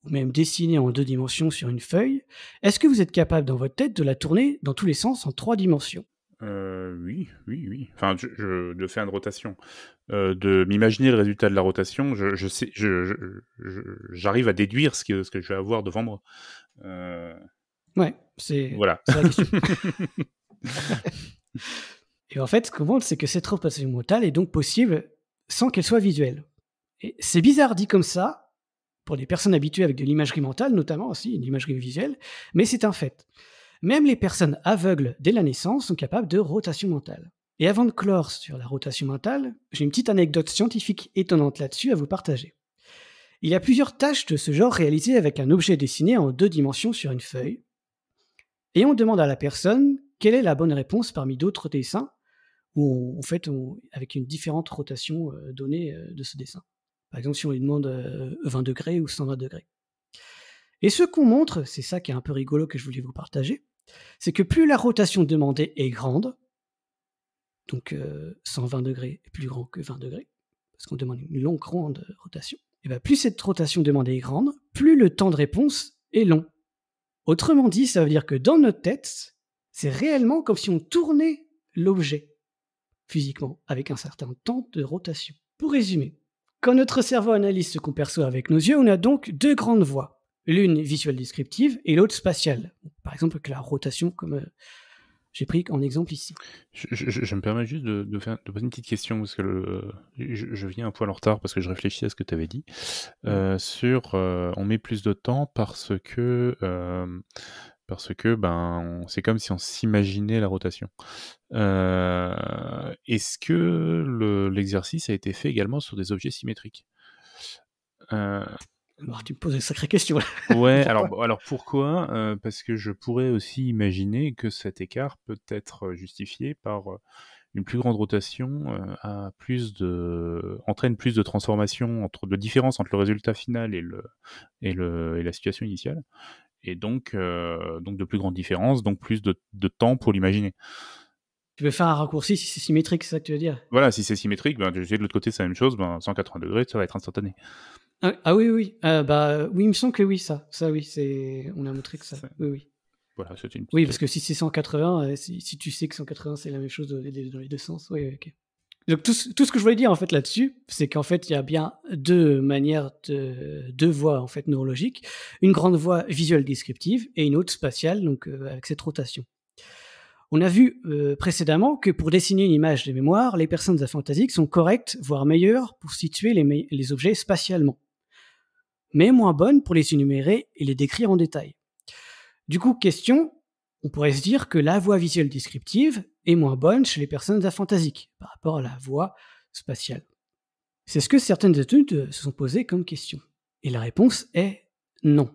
[SPEAKER 1] ou même dessiné en 2 dimensions sur une feuille, est-ce que vous êtes capable dans votre tête de la tourner dans tous les sens en 3 dimensions ?
[SPEAKER 2] Oui. Enfin, de faire une rotation. De m'imaginer le résultat de la rotation, j'arrive à déduire ce que je vais avoir devant moi.
[SPEAKER 1] Ouais, c'est
[SPEAKER 2] Voilà.
[SPEAKER 1] la question. Et en fait, ce qu'on montre, c'est que cette rotation mentale est donc possible sans qu'elle soit visuelle. Et c'est bizarre dit comme ça, pour les personnes habituées avec de l'imagerie mentale, notamment aussi, une imagerie visuelle, mais c'est un fait. Même les personnes aveugles dès la naissance sont capables de rotation mentale. Et avant de clore sur la rotation mentale, j'ai une petite anecdote scientifique étonnante là-dessus à vous partager. Il y a plusieurs tâches de ce genre réalisées avec un objet dessiné en 2 dimensions sur une feuille, et on demande à la personne quelle est la bonne réponse parmi d'autres dessins, où avec une différente rotation donnée de ce dessin. Par exemple, si on lui demande 20 degrés ou 120 degrés. Et ce qu'on montre, c'est ça qui est un peu rigolo que je voulais vous partager, c'est que plus la rotation demandée est grande, donc 120 degrés est plus grand que 20 degrés, parce qu'on demande une longue grande rotation, et bien plus cette rotation demandée est grande, plus le temps de réponse est long. Autrement dit, ça veut dire que dans notre tête, c'est réellement comme si on tournait l'objet physiquement, avec un certain temps de rotation. Pour résumer, quand notre cerveau analyse ce qu'on perçoit avec nos yeux, on a donc 2 grandes voies. L'une visuelle descriptive et l'autre spatiale. Par exemple, avec la rotation comme j'ai pris en exemple ici.
[SPEAKER 2] Je me permets juste de poser une petite question, parce que je viens un poil en retard parce que je réfléchis à ce que tu avais dit. On met plus de temps parce que c'est comme si on s'imaginait la rotation. Est-ce que l'exercice a été fait également sur des objets symétriques ?
[SPEAKER 1] Alors, tu me poses une sacrée question là.
[SPEAKER 2] Ouais, alors pourquoi ? Parce que je pourrais aussi imaginer que cet écart peut être justifié par une plus grande rotation entraîne plus de transformations, de différence entre le résultat final et la situation initiale, et donc de plus grandes différences, donc plus de temps pour l'imaginer.
[SPEAKER 1] Tu veux faire un raccourci si c'est symétrique, c'est ça que tu veux dire ?
[SPEAKER 2] Voilà, si c'est symétrique, je sais de l'autre côté c'est la même chose, 180 degrés, ça va être instantané.
[SPEAKER 1] Ah oui. Oui, il me semble que oui, ça oui, on a montré que ça. Oui.
[SPEAKER 2] Voilà, c'est une petite...
[SPEAKER 1] Oui, parce que si c'est 180, si tu sais que 180 c'est la même chose dans les 2 sens, oui, ok. Donc tout ce que je voulais dire en fait là-dessus, c'est qu'en fait il y a bien 2 manières, 2 voies en fait neurologiques, une grande voie visuelle descriptive et une autre spatiale, donc avec cette rotation. On a vu précédemment que pour dessiner une image de mémoire, les personnes aphantasiques sont correctes, voire meilleures pour situer les objets spatialement, mais moins bonnes pour les énumérer et les décrire en détail. Du coup, question, on pourrait se dire que la voie visuelle descriptive est moins bonne chez les personnes aphantasiques par rapport à la voie spatiale. C'est ce que certaines études se sont posées comme question. Et la réponse est non.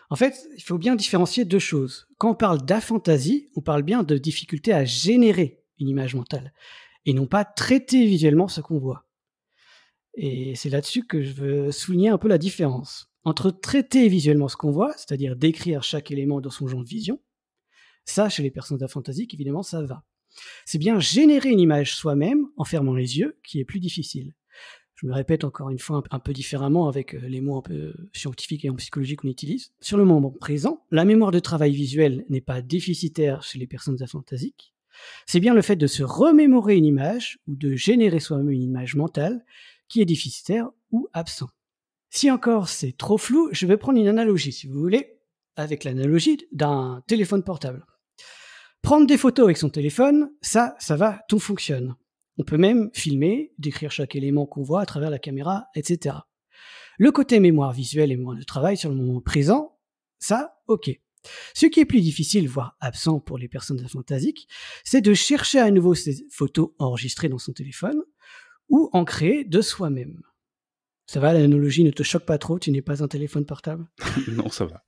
[SPEAKER 1] En fait, il faut bien différencier 2 choses. Quand on parle d'aphantasie, on parle bien de difficulté à générer une image mentale, et non pas traiter visuellement ce qu'on voit. Et c'est là-dessus que je veux souligner un peu la différence. Entre traiter visuellement ce qu'on voit, c'est-à-dire décrire chaque élément dans son champ de vision, ça, chez les personnes aphantasiques, évidemment, ça va. C'est bien générer une image soi-même, en fermant les yeux, qui est plus difficile. Je me répète encore une fois un peu différemment avec les mots un peu scientifiques et en psychologie qu'on utilise. Sur le moment présent, la mémoire de travail visuel n'est pas déficitaire chez les personnes aphantasiques. C'est bien le fait de se remémorer une image ou de générer soi-même une image mentale qui est déficitaire ou absent. Si encore c'est trop flou, je vais prendre une analogie, si vous voulez, avec l'analogie d'un téléphone portable. Prendre des photos avec son téléphone, ça va, tout fonctionne. On peut même filmer, décrire chaque élément qu'on voit à travers la caméra, etc. Le côté mémoire visuelle et mémoire de travail sur le moment présent, ça, ok. Ce qui est plus difficile, voire absent pour les personnes aphantasiques, c'est de chercher à nouveau ces photos enregistrées dans son téléphone ou en créer de soi-même. Ça va, l'analogie ne te choque pas trop, tu n'es pas un téléphone portable?
[SPEAKER 2] Non, ça va.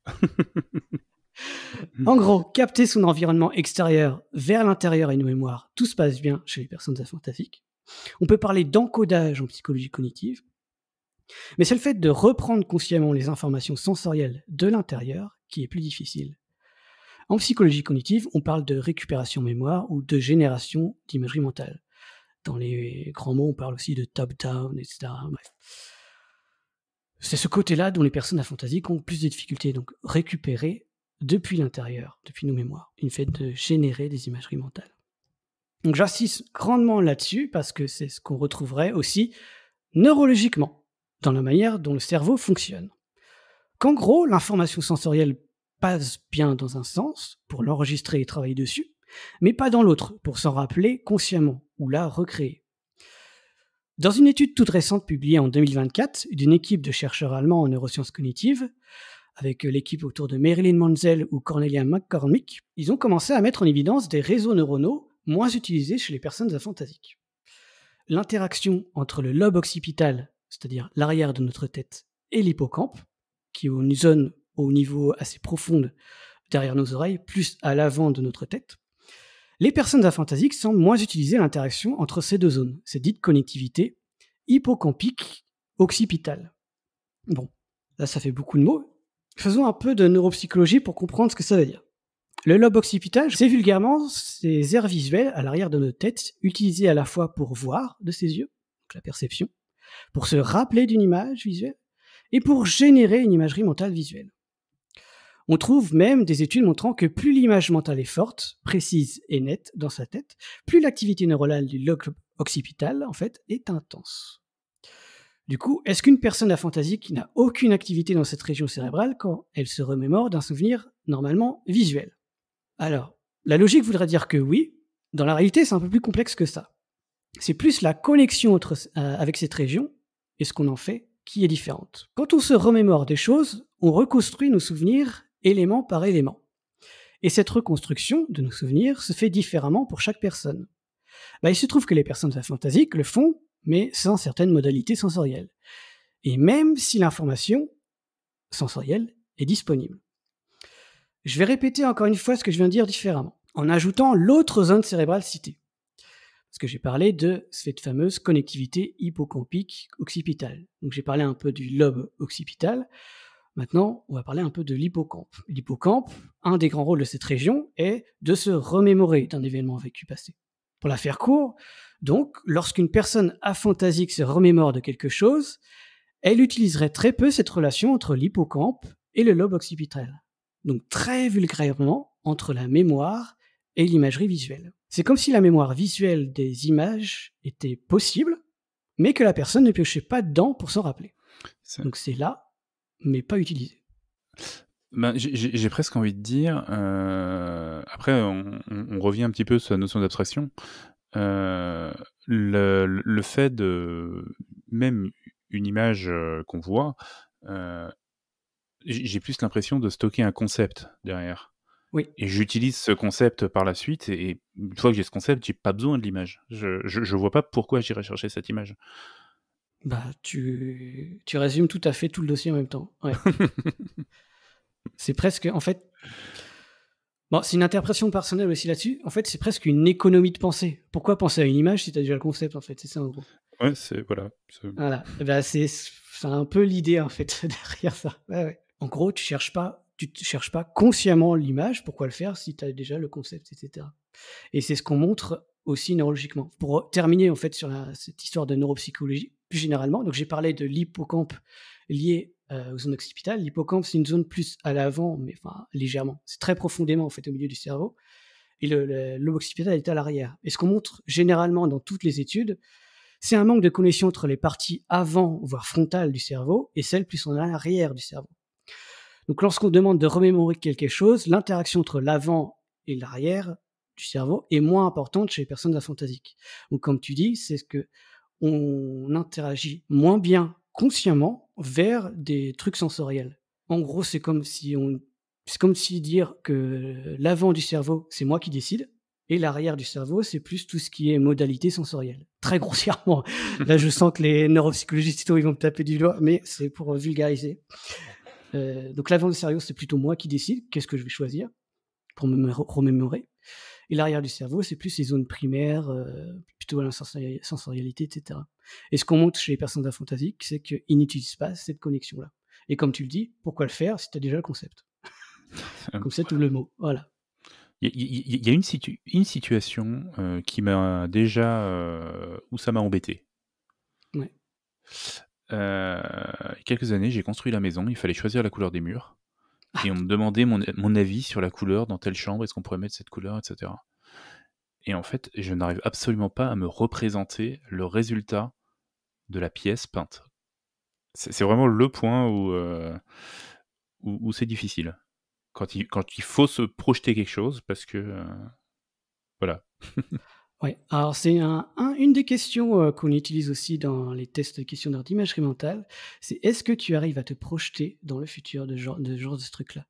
[SPEAKER 1] En gros, capter son environnement extérieur vers l'intérieur et nos mémoires, tout se passe bien chez les personnes aphantasiques. On peut parler d'encodage en psychologie cognitive, mais c'est le fait de reprendre consciemment les informations sensorielles de l'intérieur qui est plus difficile. En psychologie cognitive, on parle de récupération mémoire ou de génération d'imagerie mentale. Dans les grands mots, on parle aussi de top-down, etc. Bref. C'est ce côté-là dont les personnes aphantasiques ont plus de difficultés, donc récupérer depuis l'intérieur, depuis nos mémoires, une fait de générer des imageries mentales. Donc j'insiste grandement là-dessus parce que c'est ce qu'on retrouverait aussi neurologiquement, dans la manière dont le cerveau fonctionne. Qu'en gros, l'information sensorielle passe bien dans un sens, pour l'enregistrer et travailler dessus, mais pas dans l'autre, pour s'en rappeler consciemment, ou la recréer. Dans une étude toute récente publiée en 2024 d'une équipe de chercheurs allemands en neurosciences cognitives, avec l'équipe autour de Marilyn Monzel ou Cornelia McCormick, ils ont commencé à mettre en évidence des réseaux neuronaux moins utilisés chez les personnes aphantasiques. L'interaction entre le lobe occipital, c'est-à-dire l'arrière de notre tête, et l'hippocampe, qui est une zone au niveau assez profond derrière nos oreilles, plus à l'avant de notre tête, les personnes aphantasiques semblent moins utiliser l'interaction entre ces deux zones, c'est dite connectivité hippocampique occipitale. Bon, là ça fait beaucoup de mots. Faisons un peu de neuropsychologie pour comprendre ce que ça veut dire. Le lobe occipital, c'est vulgairement ces aires visuelles à l'arrière de notre tête, utilisées à la fois pour voir de ses yeux, donc la perception, pour se rappeler d'une image visuelle, et pour générer une imagerie mentale visuelle. On trouve même des études montrant que plus l'image mentale est forte, précise et nette dans sa tête, plus l'activité neuronale du lobe occipital, en fait, est intense. Du coup, est-ce qu'une personne aphantasique n'a aucune activité dans cette région cérébrale quand elle se remémore d'un souvenir normalement visuel? Alors, la logique voudrait dire que oui. Dans la réalité, c'est un peu plus complexe que ça. C'est plus la connexion avec cette région et ce qu'on en fait qui est différente. Quand on se remémore des choses, on reconstruit nos souvenirs élément par élément. Et cette reconstruction de nos souvenirs se fait différemment pour chaque personne. Il se trouve que les personnes aphantasiques le font, mais sans certaines modalités sensorielles. Et même si l'information sensorielle est disponible. Je vais répéter encore une fois ce que je viens de dire différemment, en ajoutant l'autre zone cérébrale citée. Parce que j'ai parlé de cette fameuse connectivité hippocampique occipitale. Donc j'ai parlé un peu du lobe occipital. Maintenant, on va parler un peu de l'hippocampe. L'hippocampe, un des grands rôles de cette région est de se remémorer d'un événement vécu passé. Pour la faire court, donc, lorsqu'une personne aphantasique se remémore de quelque chose, elle utiliserait très peu cette relation entre l'hippocampe et le lobe occipital. Donc très vulgairement, entre la mémoire et l'imagerie visuelle. C'est comme si la mémoire visuelle des images était possible, mais que la personne ne piochait pas dedans pour s'en rappeler. Donc c'est là, mais pas utilisé.
[SPEAKER 2] J'ai presque envie de dire, après on revient un petit peu sur la notion d'abstraction, le fait de même une image qu'on voit, j'ai plus l'impression de stocker un concept derrière.
[SPEAKER 1] Oui.
[SPEAKER 2] Et j'utilise ce concept par la suite, et une fois que j'ai ce concept, j'ai pas besoin de l'image. Je vois pas pourquoi j'irais chercher cette image.
[SPEAKER 1] Tu résumes tout à fait tout le dossier en même temps. Ouais. C'est presque, en fait... Bon, c'est une interprétation personnelle aussi là-dessus. En fait, c'est presque une économie de pensée. Pourquoi penser à une image si tu as déjà le concept, en fait? C'est ça, en gros.
[SPEAKER 2] Ouais, c'est... Voilà.
[SPEAKER 1] Voilà. C'est un peu l'idée, en fait, derrière ça. Ouais. En gros, tu cherches pas consciemment l'image. Pourquoi le faire si tu as déjà le concept, etc. Et c'est ce qu'on montre aussi neurologiquement. Pour terminer, en fait, sur cette histoire de neuropsychologie, plus généralement, donc j'ai parlé de l'hippocampe lié aux zones occipitales. L'hippocampe, c'est une zone plus à l'avant, mais enfin légèrement. C'est très profondément en fait au milieu du cerveau. Et le lobe occipital est à l'arrière. Et ce qu'on montre généralement dans toutes les études, c'est un manque de connexion entre les parties avant, voire frontales du cerveau, et celles plus en arrière du cerveau. Donc lorsqu'on demande de remémorer quelque chose, l'interaction entre l'avant et l'arrière du cerveau est moins importante chez les personnes aphantasiques. Donc comme tu dis, c'est ce que on interagit moins bien consciemment vers des trucs sensoriels. En gros, c'est comme si on C'est comme si dire que l'avant du cerveau, c'est moi qui décide, et l'arrière du cerveau, c'est plus tout ce qui est modalité sensorielle. Très grossièrement. Là, je sens que les neuropsychologistes, ils vont me taper du doigt, mais c'est pour vulgariser. Donc l'avant du cerveau, c'est plutôt moi qui décide qu'est-ce que je vais choisir pour me remémorer. Et l'arrière du cerveau, c'est plus les zones primaires, plutôt la sensorialité, etc. Et ce qu'on montre chez les personnes aphantasiques, c'est qu'ils n'utilisent pas cette connexion-là. Et comme tu le dis, pourquoi le faire si tu as déjà le concept? Concept ou le mot, voilà.
[SPEAKER 2] Il y a une situation qui m'a déjà où ça m'a embêté.
[SPEAKER 1] Ouais.
[SPEAKER 2] Il y a quelques années, j'ai construit la maison, il fallait choisir la couleur des murs et on me demandait mon avis sur la couleur dans telle chambre, est-ce qu'on pourrait mettre cette couleur, etc. Et en fait, je n'arrive absolument pas à me représenter le résultat de la pièce peinte. C'est vraiment le point où c'est difficile. Quand il faut se projeter quelque chose parce que, voilà.
[SPEAKER 1] Ouais, alors c'est une des questions qu'on utilise aussi dans les tests de questionnaire d'imagerie mentale, c'est est-ce que tu arrives à te projeter dans le futur de ce truc-là?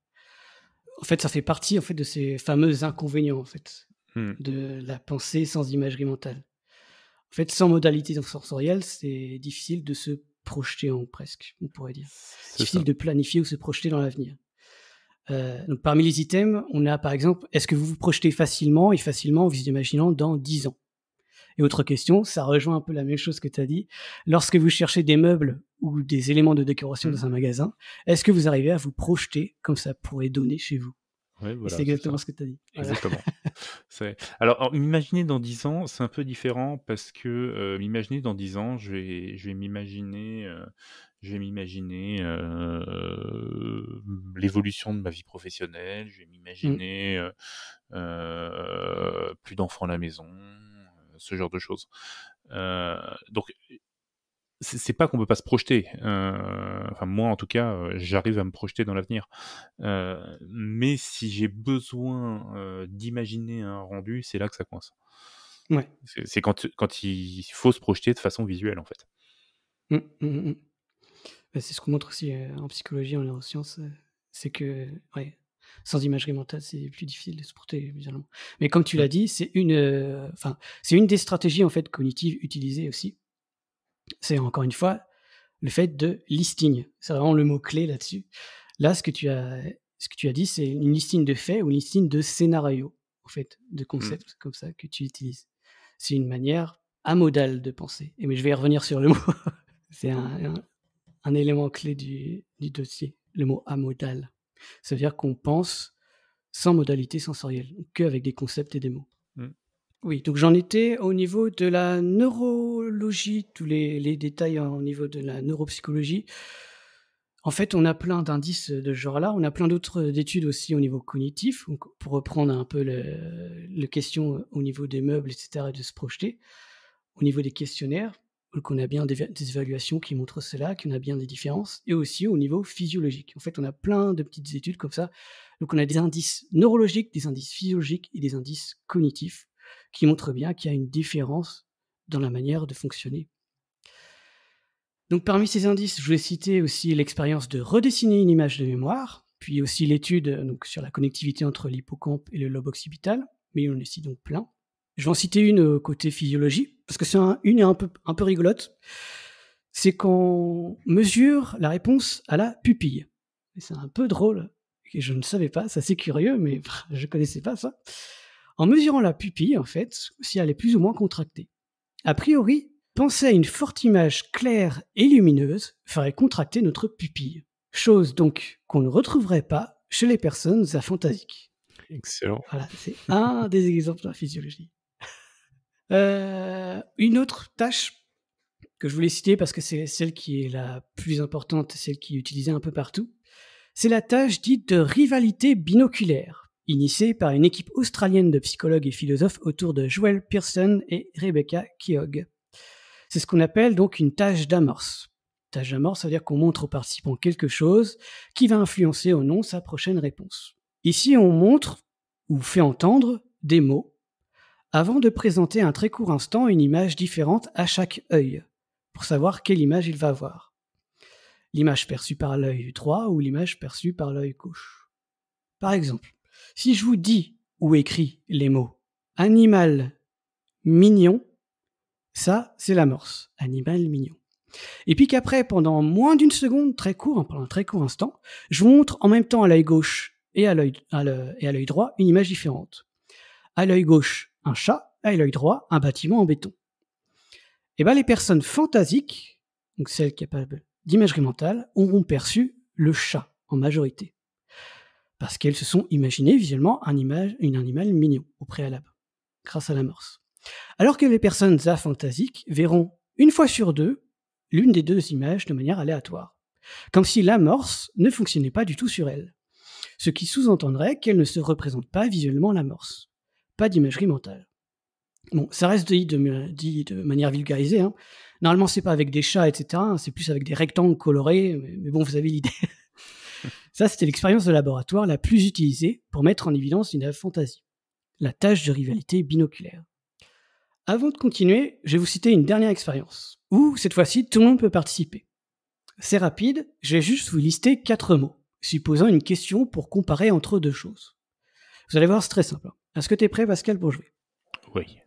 [SPEAKER 1] En fait, ça fait partie en fait de ces fameux inconvénients en fait,
[SPEAKER 2] Mmh.
[SPEAKER 1] de la pensée sans imagerie mentale. En fait, sans modalité sensorielle, c'est difficile de se projeter presque, on pourrait dire.
[SPEAKER 2] C'est
[SPEAKER 1] Difficile
[SPEAKER 2] ça.
[SPEAKER 1] de planifier ou se projeter dans l'avenir. Donc parmi les items, on a par exemple, est-ce que vous vous projetez facilement en vous imaginant dans 10 ans? Et autre question, ça rejoint un peu la même chose que tu as dit. Lorsque vous cherchez des meubles ou des éléments de décoration
[SPEAKER 2] Mmh.
[SPEAKER 1] dans un magasin, est-ce que vous arrivez à vous projeter comme ça pourrait donner chez vous?
[SPEAKER 2] Ouais,
[SPEAKER 1] Et
[SPEAKER 2] voilà,
[SPEAKER 1] c'est
[SPEAKER 2] c'est ça.
[SPEAKER 1] exactement ce que tu as dit. Voilà.
[SPEAKER 2] Exactement. Alors m'imaginer dans 10 ans, c'est un peu différent parce que, m'imaginer dans 10 ans, je vais m'imaginer, l'évolution de ma vie professionnelle, je vais
[SPEAKER 1] Mmh.
[SPEAKER 2] m'imaginer, plus d'enfants à la maison, ce genre de choses. Donc c'est pas qu'on peut pas se projeter, enfin moi en tout cas, j'arrive à me projeter dans l'avenir. Mais si j'ai besoin, d'imaginer un rendu, c'est là que ça coince.
[SPEAKER 1] Ouais.
[SPEAKER 2] C'est quand il faut se projeter de façon visuelle, en fait.
[SPEAKER 1] Mmh, mmh, mmh, mmh. Bah, c'est ce qu'on montre aussi, en psychologie, en neurosciences, c'est que, ouais, sans imagerie mentale, c'est plus difficile de se projeter visuellement. Mais comme tu
[SPEAKER 2] Mmh.
[SPEAKER 1] l'as dit, c'est une des stratégies, en fait, cognitives utilisées aussi. C'est encore une fois, le fait de listing. C'est vraiment le mot clé là-dessus. Là, ce que tu as dit, c'est une listing de faits ou une listing de scénarios, en fait, de
[SPEAKER 2] Mmh.
[SPEAKER 1] concepts comme ça que tu utilises. C'est une manière amodale de penser. Mais je vais y revenir sur le mot. C'est un élément clé du dossier, le mot amodal. Ça veut dire qu'on pense sans modalité sensorielle, qu'avec des concepts et des mots.
[SPEAKER 2] Mmh.
[SPEAKER 1] Oui, donc j'en étais au niveau de la neurologie, tous les détails au niveau de la neuropsychologie. En fait, on a plein d'indices de ce genre-là. On a plein d'autres d'études aussi au niveau cognitif. Donc, pour reprendre un peu le question au niveau des meubles, etc., et de se projeter. Au niveau des questionnaires, donc on a bien des évaluations qui montrent cela, qu'on a bien des différences, et aussi au niveau physiologique. En fait, on a plein de petites études comme ça. Donc on a des indices neurologiques, des indices physiologiques et des indices cognitifs qui montrent bien qu'il y a une différence dans la manière de fonctionner. Donc parmi ces indices, je voulais citer aussi l'expérience de redessiner une image de mémoire, puis aussi l'étude donc, sur la connectivité entre l'hippocampe et le lobe occipital, mais on en cite donc plein. Je vais en citer une côté physiologie, parce que une est un peu rigolote. C'est qu'on mesure la réponse à la pupille. Et c'est un peu drôle, et je ne savais pas, c'est assez curieux, mais je connaissais pas ça. En mesurant la pupille, en fait, si elle est plus ou moins contractée. A priori, penser à une forte image claire et lumineuse ferait contracter notre pupille. Chose donc qu'on ne retrouverait pas chez les personnes aphantasiques.
[SPEAKER 2] Excellent.
[SPEAKER 1] Voilà, c'est un des exemples de la physiologie. Une autre tâche que je voulais citer parce que c'est celle qui est la plus importante, celle qui est utilisée un peu partout, c'est la tâche dite de rivalité binoculaire, initiée par une équipe australienne de psychologues et philosophes autour de Joel Pearson et Rebecca Keogh. C'est ce qu'on appelle donc une tâche d'amorce. Tâche d'amorce, ça veut dire qu'on montre aux participants quelque chose qui va influencer ou non sa prochaine réponse. Ici, on montre ou fait entendre des mots avant de présenter un très court instant une image différente à chaque œil, pour savoir quelle image il va voir. L'image perçue par l'œil droit ou l'image perçue par l'œil gauche. Par exemple, si je vous dis ou écris les mots « animal mignon », ça, c'est l'amorce. Animal mignon. Et puis qu'après, pendant moins d'une seconde, pendant un très court instant, je vous montre en même temps à l'œil gauche et à l'œil droit une image différente. À l'œil gauche, un chat, à l'œil droit, un bâtiment en béton. Et bien les personnes fantasiques, donc celles capables d'imagerie mentale, auront perçu le chat en majorité. Parce qu'elles se sont imaginées visuellement un animal mignon au préalable, grâce à l'amorce. Alors que les personnes aphantasiques verront une fois sur deux l'une des deux images de manière aléatoire, comme si l'amorce ne fonctionnait pas du tout sur elles, ce qui sous-entendrait qu'elle ne se représente pas visuellement l'amorce, pas d'imagerie mentale. Bon, ça reste dit de manière vulgarisée, hein. Normalement c'est pas avec des chats, etc., c'est plus avec des rectangles colorés, mais bon, vous avez l'idée. Ça, c'était l'expérience de laboratoire la plus utilisée pour mettre en évidence une aphantasie, la tâche de rivalité binoculaire. Avant de continuer, je vais vous citer une dernière expérience, où, cette fois-ci, tout le monde peut participer. C'est rapide, je vais juste vous lister 4 mots, supposant une question pour comparer entre deux choses. Vous allez voir, c'est très simple. Est-ce que tu es prêt, Pascal, pour jouer ?
[SPEAKER 2] Oui.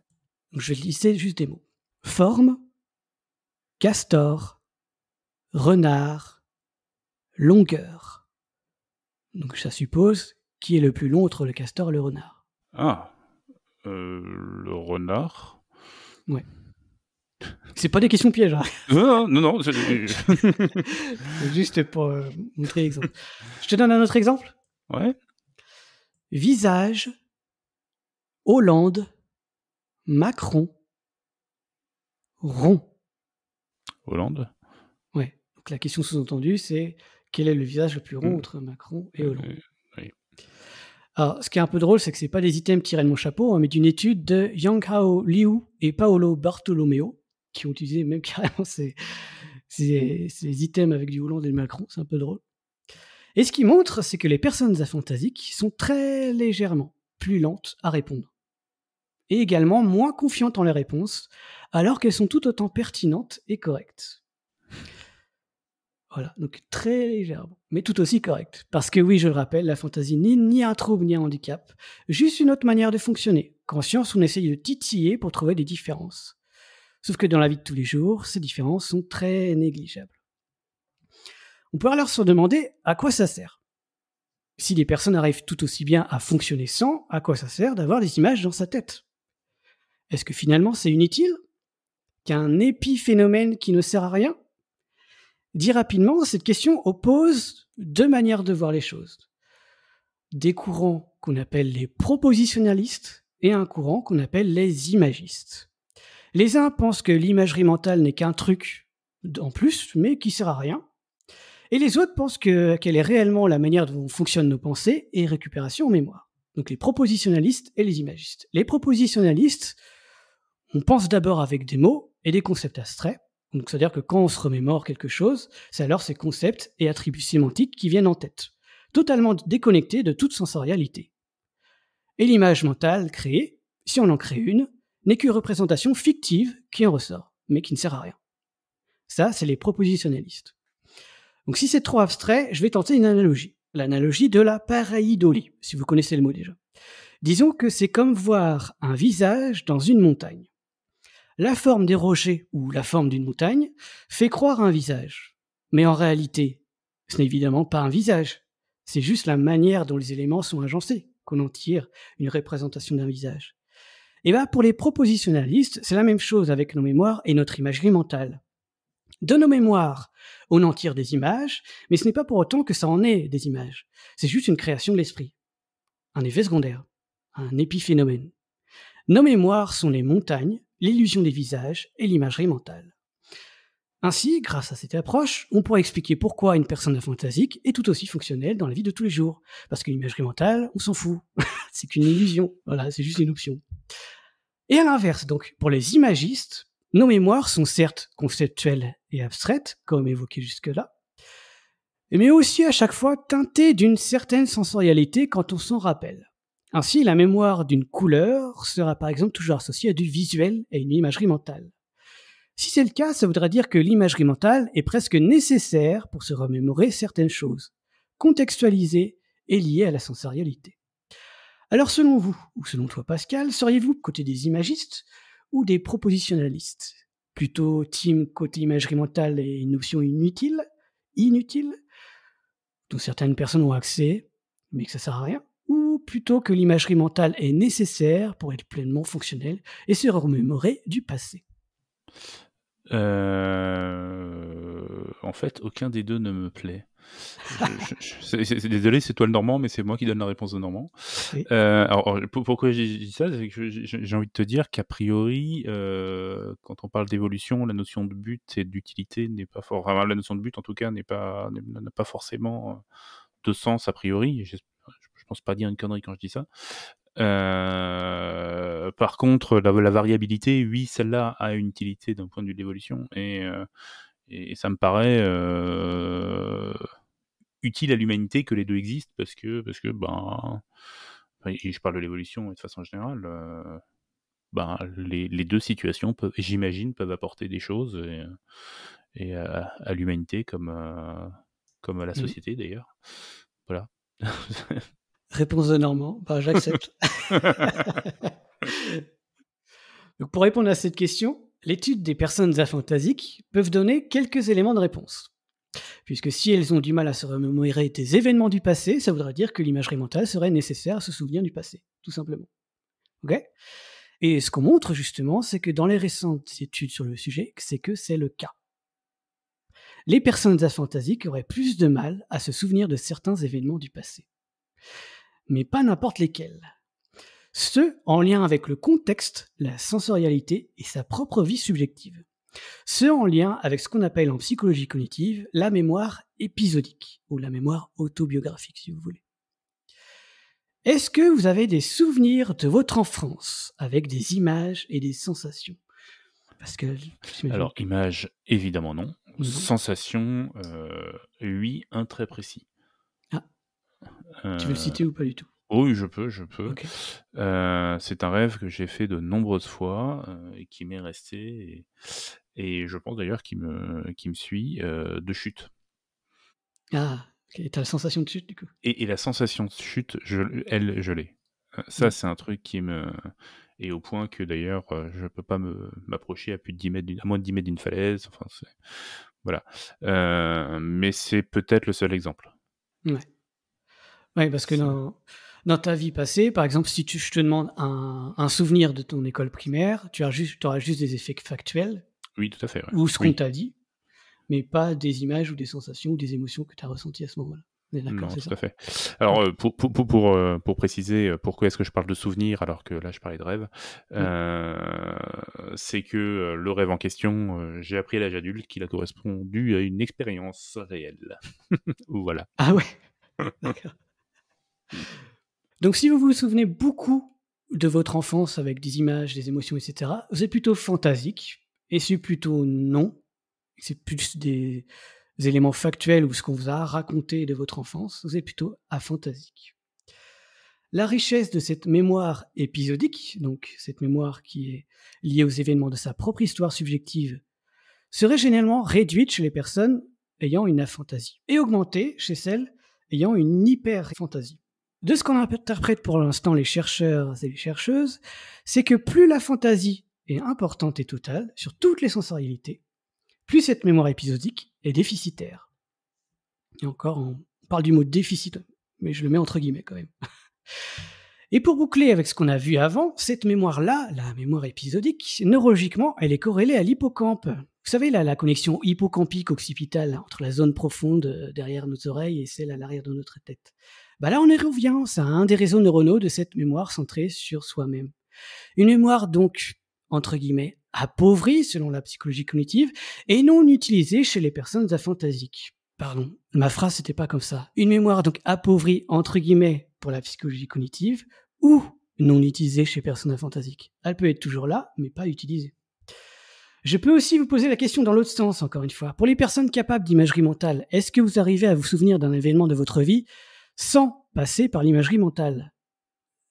[SPEAKER 1] Donc, je vais lister juste des mots. Forme, castor, renard, longueur. Donc ça suppose qui est le plus long entre le castor et le renard.
[SPEAKER 2] Ah, le renard.
[SPEAKER 1] Ouais. C'est pas des questions pièges. Hein.
[SPEAKER 2] Non.
[SPEAKER 1] C'est juste pour montrer l'exemple. Je te donne un autre exemple.
[SPEAKER 2] Ouais.
[SPEAKER 1] Visage, Hollande, Macron, rond.
[SPEAKER 2] Hollande.
[SPEAKER 1] Ouais. Donc la question sous-entendue, c'est quel est le visage le plus rond entre Macron et Hollande.
[SPEAKER 2] Oui.
[SPEAKER 1] Alors, ce qui est un peu drôle, c'est que c'est pas des items tirés de mon chapeau, hein, mais d'une étude de Yang-Hao Liu et Paolo Bartolomeo, qui ont utilisé même carrément ces items avec du Hollande et du Macron. C'est un peu drôle. Et ce qui montre, c'est que les personnes aphantasiques sont très légèrement plus lentes à répondre. Et également moins confiantes en les réponses, alors qu'elles sont tout autant pertinentes et correctes. Voilà, donc très légèrement, mais tout aussi correctes. Parce que oui, je le rappelle, la fantaisie n'est ni un trouble ni un handicap, juste une autre manière de fonctionner. Qu'en science, on essaye de titiller pour trouver des différences. Sauf que dans la vie de tous les jours, ces différences sont très négligeables. On peut alors se demander à quoi ça sert. Si les personnes arrivent tout aussi bien à fonctionner sans, à quoi ça sert d'avoir des images dans sa tête ? Est-ce que finalement c'est inutile ? Qu'un épiphénomène qui ne sert à rien ? Dit rapidement, cette question oppose deux manières de voir les choses. Des courants qu'on appelle les propositionnalistes et un courant qu'on appelle les imagistes. Les uns pensent que l'imagerie mentale n'est qu'un truc en plus, mais qui sert à rien. Et les autres pensent qu'elle est réellement la manière dont fonctionnent nos pensées et récupération en mémoire. Donc les propositionnalistes et les imagistes. Les propositionnalistes, on pense d'abord avec des mots et des concepts abstraits. Donc c'est-à-dire que quand on se remémore quelque chose, c'est alors ces concepts et attributs sémantiques qui viennent en tête, totalement déconnectés de toute sensorialité. Et l'image mentale créée, si on en crée une, n'est qu'une représentation fictive qui en ressort, mais qui ne sert à rien. Ça, c'est les propositionnalistes. Donc si c'est trop abstrait, je vais tenter une analogie. L'analogie de la pareidolie, si vous connaissez le mot déjà. Disons que c'est comme voir un visage dans une montagne. La forme des rochers ou la forme d'une montagne fait croire à un visage. Mais en réalité, ce n'est évidemment pas un visage. C'est juste la manière dont les éléments sont agencés qu'on en tire une représentation d'un visage. Et bien pour les propositionnalistes, c'est la même chose avec nos mémoires et notre imagerie mentale. De nos mémoires, on en tire des images, mais ce n'est pas pour autant que ça en est des images. C'est juste une création de l'esprit. Un effet secondaire. Un épiphénomène. Nos mémoires sont les montagnes, l'illusion des visages et l'imagerie mentale. Ainsi, grâce à cette approche, on pourrait expliquer pourquoi une personne aphantasique est tout aussi fonctionnelle dans la vie de tous les jours. Parce que l'imagerie mentale, on s'en fout. C'est qu'une illusion. Voilà, c'est juste une option. Et à l'inverse, donc, pour les imagistes, nos mémoires sont certes conceptuelles et abstraites, comme évoqué jusque-là, mais aussi à chaque fois teintées d'une certaine sensorialité quand on s'en rappelle. Ainsi, la mémoire d'une couleur sera par exemple toujours associée à du visuel et une imagerie mentale. Si c'est le cas, ça voudrait dire que l'imagerie mentale est presque nécessaire pour se remémorer certaines choses, contextualiser est liée à la sensorialité. Alors selon vous, ou selon toi Pascal, seriez-vous côté des imagistes ou des propositionnalistes? Plutôt team côté imagerie mentale et notions inutiles, dont certaines personnes ont accès, mais que ça sert à rien? Ou plutôt que l'imagerie mentale est nécessaire pour être pleinement fonctionnel et se remémorer du passé?
[SPEAKER 2] En fait, aucun des 2 ne me plaît. Désolé, c'est toi le Normand, mais c'est moi qui donne la réponse de Normand.
[SPEAKER 1] Oui.
[SPEAKER 2] Alors, pourquoi j'ai dit ça? C'est que j'ai envie de te dire qu'a priori, quand on parle d'évolution, la notion de but et d'utilité n'est pas enfin, la notion de but, en tout cas, n'a pas forcément, de sens a priori. Je pense pas dire une connerie quand je dis ça. Par contre, la variabilité, oui, celle-là a une utilité d'un point de vue de l'évolution et ça me paraît, utile à l'humanité que les 2 existent parce que, ben, et je parle de l'évolution et de façon générale, ben, les 2 situations peuvent apporter des choses et à l'humanité comme à la
[SPEAKER 1] Mmh.
[SPEAKER 2] société d'ailleurs. Voilà.
[SPEAKER 1] Réponse de Normand, bah, j'accepte. Donc pour répondre à cette question, l'étude des personnes aphantasiques peuvent donner quelques éléments de réponse. Puisque si elles ont du mal à se remémorer des événements du passé, ça voudrait dire que l'imagerie mentale serait nécessaire à se souvenir du passé, tout simplement. Ok? Et ce qu'on montre justement, c'est que dans les récentes études sur le sujet, c'est que c'est le cas. Les personnes aphantasiques auraient plus de mal à se souvenir de certains événements du passé. Mais pas n'importe lesquels. Ceux en lien avec le contexte, la sensorialité et sa propre vie subjective. Ceux en lien avec ce qu'on appelle en psychologie cognitive la mémoire épisodique, ou la mémoire autobiographique si vous voulez. Est-ce que vous avez des souvenirs de votre enfance avec des images et des sensations? Parce que
[SPEAKER 2] Alors, image, évidemment non.
[SPEAKER 1] Non.
[SPEAKER 2] Sensation, oui, un très précis.
[SPEAKER 1] Ah, tu veux le citer ou pas du tout?
[SPEAKER 2] Oui, je peux.
[SPEAKER 1] Ok.
[SPEAKER 2] C'est un rêve que j'ai fait de nombreuses fois, et qui m'est resté et je pense d'ailleurs qui me suit, de chute.
[SPEAKER 1] Ah, ok, t'as la sensation de chute du coup.
[SPEAKER 2] Et la sensation de chute, je l'ai. Ça,
[SPEAKER 1] Mm.
[SPEAKER 2] c'est un truc qui me et au point que d'ailleurs, je peux pas m'approcher à plus de 10 mètres à moins de 10 mètres d'une falaise, enfin c'est voilà. Mais c'est peut-être le seul exemple.
[SPEAKER 1] Ouais. Ouais, parce que
[SPEAKER 2] C'est
[SPEAKER 1] dans ta vie passée, par exemple, si je te demande un souvenir de ton école primaire, auras juste des effets factuels
[SPEAKER 2] oui, tout à fait, ouais.
[SPEAKER 1] ou ce qu'on
[SPEAKER 2] Oui.
[SPEAKER 1] t'a dit, mais pas des images ou des sensations ou des émotions que tu as ressenties à ce moment-là. On est d'accord,
[SPEAKER 2] Non,
[SPEAKER 1] c'est
[SPEAKER 2] tout
[SPEAKER 1] ça?
[SPEAKER 2] à fait. Alors,
[SPEAKER 1] OK.
[SPEAKER 2] pour préciser, pourquoi est-ce que je parle de souvenirs alors que là je parlais de rêve,
[SPEAKER 1] Mmh.
[SPEAKER 2] c'est que, le rêve en question, j'ai appris à l'âge adulte qu'il a correspondu à une expérience réelle. Voilà.
[SPEAKER 1] Ah ouais? D'accord. Donc si vous vous souvenez beaucoup de votre enfance avec des images, des émotions et cetera, c'est plutôt fantasique et c'est plutôt non, c'est plus des éléments factuels ou ce qu'on vous a raconté de votre enfance, c'est plutôt aphantasique. La richesse de cette mémoire épisodique, donc cette mémoire qui est liée aux événements de sa propre histoire subjective, serait généralement réduite chez les personnes ayant une aphantasie et augmentée chez celles ayant une hyperphantasie. De ce qu'on interprète pour l'instant les chercheurs et les chercheuses, c'est que plus la fantaisie est importante et totale sur toutes les sensorialités, plus cette mémoire épisodique est déficitaire. Et encore, on parle du mot déficit, mais je le mets entre guillemets quand même. Et pour boucler avec ce qu'on a vu avant, cette mémoire-là, la mémoire épisodique, neurologiquement, elle est corrélée à l'hippocampe. Vous savez, la connexion hippocampique-occipitale entre la zone profonde derrière nos oreilles et celle à l'arrière de notre tête. Bah là, on y revient, c'est un des réseaux neuronaux de cette mémoire centrée sur soi-même. Une mémoire donc, entre guillemets, appauvrie selon la psychologie cognitive et non utilisée chez les personnes aphantasiques. Pardon, ma phrase n'était pas comme ça. Une mémoire donc appauvrie, entre guillemets, pour la psychologie cognitive, ou non utilisée chez personnes aphantasiques. Elle peut être toujours là, mais pas utilisée. Je peux aussi vous poser la question dans l'autre sens, encore une fois. Pour les personnes capables d'imagerie mentale, est-ce que vous arrivez à vous souvenir d'un événement de votre vie sans passer par l'imagerie mentale?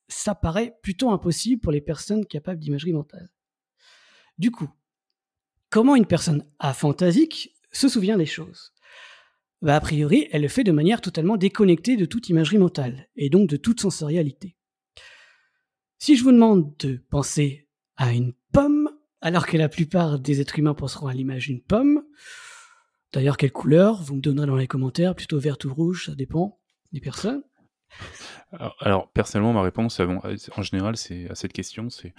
[SPEAKER 1] Ça paraît plutôt impossible pour les personnes capables d'imagerie mentale. Du coup, comment une personne aphantasique se souvient des choses? A priori, elle le fait de manière totalement déconnectée de toute imagerie mentale, et donc de toute sensorialité. Si je vous demande de penser à une pomme, alors que la plupart des êtres humains penseront à l'image d'une pomme, d'ailleurs quelle couleur, vous me donnerez dans les commentaires, plutôt verte ou rouge, ça dépend des personnes.
[SPEAKER 2] Alors, personnellement, ma réponse, en général, c'est à cette question, c'est,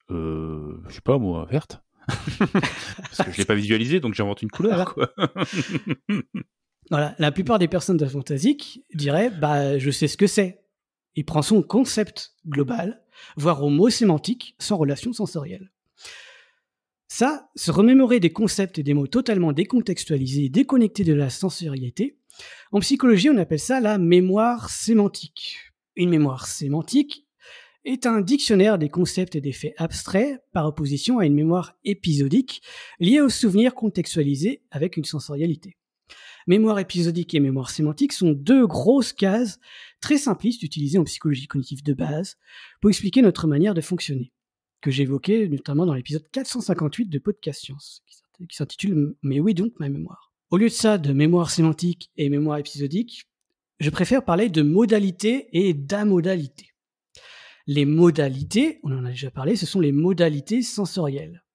[SPEAKER 2] je sais pas moi, verte. Parce que je l'ai pas visualisé, donc j'invente une couleur, quoi.
[SPEAKER 1] Voilà, la plupart des personnes aphantasiques diraient je sais ce que c'est. Il prend son concept global, voire au mot sémantique, sans relation sensorielle. Ça, se remémorer des concepts et des mots totalement décontextualisés et déconnectés de la sensorialité, en psychologie, on appelle ça la mémoire sémantique. Une mémoire sémantique est un dictionnaire des concepts et des faits abstraits par opposition à une mémoire épisodique liée aux souvenirs contextualisés avec une sensorialité. Mémoire épisodique et mémoire sémantique sont deux grosses cases très simplistes utilisées en psychologie cognitive de base pour expliquer notre manière de fonctionner, que j'évoquais notamment dans l'épisode 458 de Podcast Science, qui s'intitule « Mais oui donc ma mémoire ». Au lieu de ça, de mémoire sémantique et mémoire épisodique, je préfère parler de modalité et d'amodalité. Les modalités, on en a déjà parlé, ce sont les modalités sensorielles.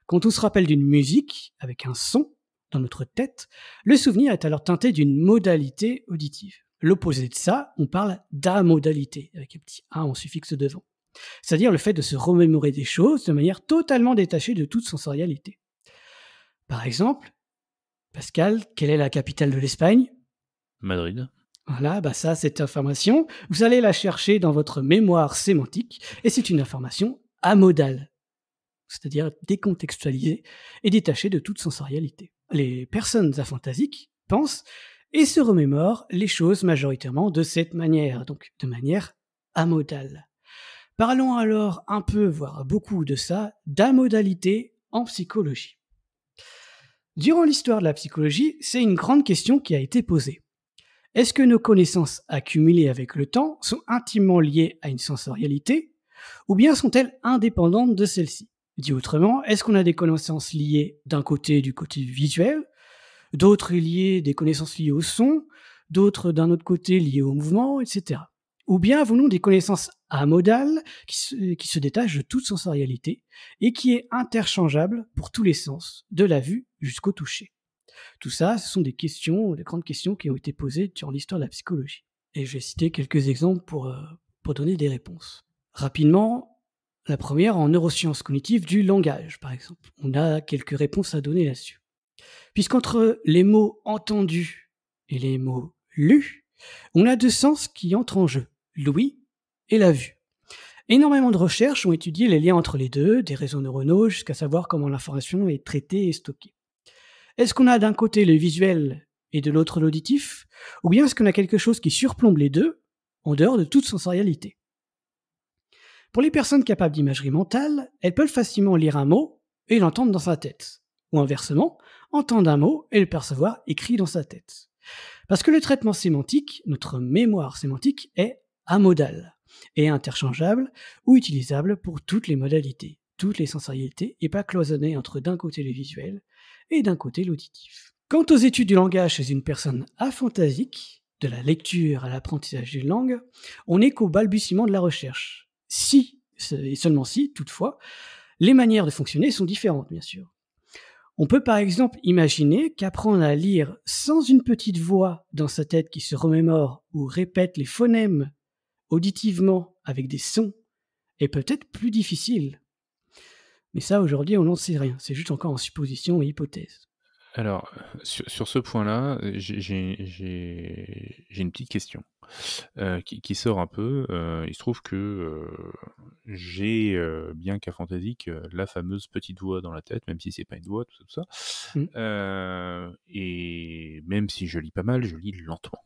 [SPEAKER 1] Quand on se rappelle d'une musique avec un son dans notre tête, le souvenir est alors teinté d'une modalité auditive. L'opposé de ça, on parle d'amodalité, avec un petit A en suffixe devant. C'est-à-dire le fait de se remémorer des choses de manière totalement détachée de toute sensorialité. Par exemple, Pascal, quelle est la capitale de l'Espagne ?
[SPEAKER 2] Madrid.
[SPEAKER 1] Voilà, ça, cette information, vous allez la chercher dans votre mémoire sémantique, et c'est une information amodale, c'est-à-dire décontextualisée et détachée de toute sensorialité. Les personnes aphantasiques pensent et se remémorent les choses majoritairement de cette manière, donc de manière amodale. Parlons alors un peu, voire beaucoup de ça, d'amodalité en psychologie. Durant l'histoire de la psychologie, c'est une grande question qui a été posée. Est-ce que nos connaissances accumulées avec le temps sont intimement liées à une sensorialité, ou bien sont-elles indépendantes de celle-ci ? Dit autrement, est-ce qu'on a des connaissances liées d'un côté du côté visuel, d'autres liées des connaissances liées au son, d'autres d'un autre côté liées au mouvement, etc. Ou bien avons-nous des connaissances amodales qui se détachent de toute sensorialité et qui est interchangeable pour tous les sens, de la vue jusqu'au toucher. Tout ça, ce sont des questions, des grandes questions qui ont été posées durant l'histoire de la psychologie. Et je vais citer quelques exemples pour donner des réponses. Rapidement, la première en neurosciences cognitives du langage, par exemple. On a quelques réponses à donner là-dessus. Puisqu'entre les mots entendus et les mots lus, on a deux sens qui entrent en jeu, l'ouïe et la vue. Énormément de recherches ont étudié les liens entre les deux, des réseaux neuronaux jusqu'à savoir comment l'information est traitée et stockée. Est-ce qu'on a d'un côté le visuel et de l'autre l'auditif, ou bien est-ce qu'on a quelque chose qui surplombe les deux, en dehors de toute sensorialité ? Pour les personnes capables d'imagerie mentale, elles peuvent facilement lire un mot et l'entendre dans sa tête, ou inversement, entendre un mot et le percevoir écrit dans sa tête. Parce que le traitement sémantique, notre mémoire sémantique, est amodal et interchangeable ou utilisable pour toutes les modalités, toutes les sensorialités, et pas cloisonné entre d'un côté le visuel et d'un côté l'auditif. Quant aux études du langage chez une personne aphantasique, de la lecture à l'apprentissage d'une langue, on n'est qu'au balbutiement de la recherche. Si, et seulement si, toutefois, les manières de fonctionner sont différentes, bien sûr. On peut par exemple imaginer qu'apprendre à lire sans une petite voix dans sa tête qui se remémore ou répète les phonèmes auditivement avec des sons est peut-être plus difficile. Mais ça, aujourd'hui, on n'en sait rien. C'est juste encore en supposition et hypothèse.
[SPEAKER 2] Alors, sur ce point-là, j'ai une petite question qui sort un peu. Il se trouve que j'ai, bien qu'aphantasique, la fameuse petite voix dans la tête, même si c'est pas une voix, tout ça. Et même si je lis pas mal, je lis lentement.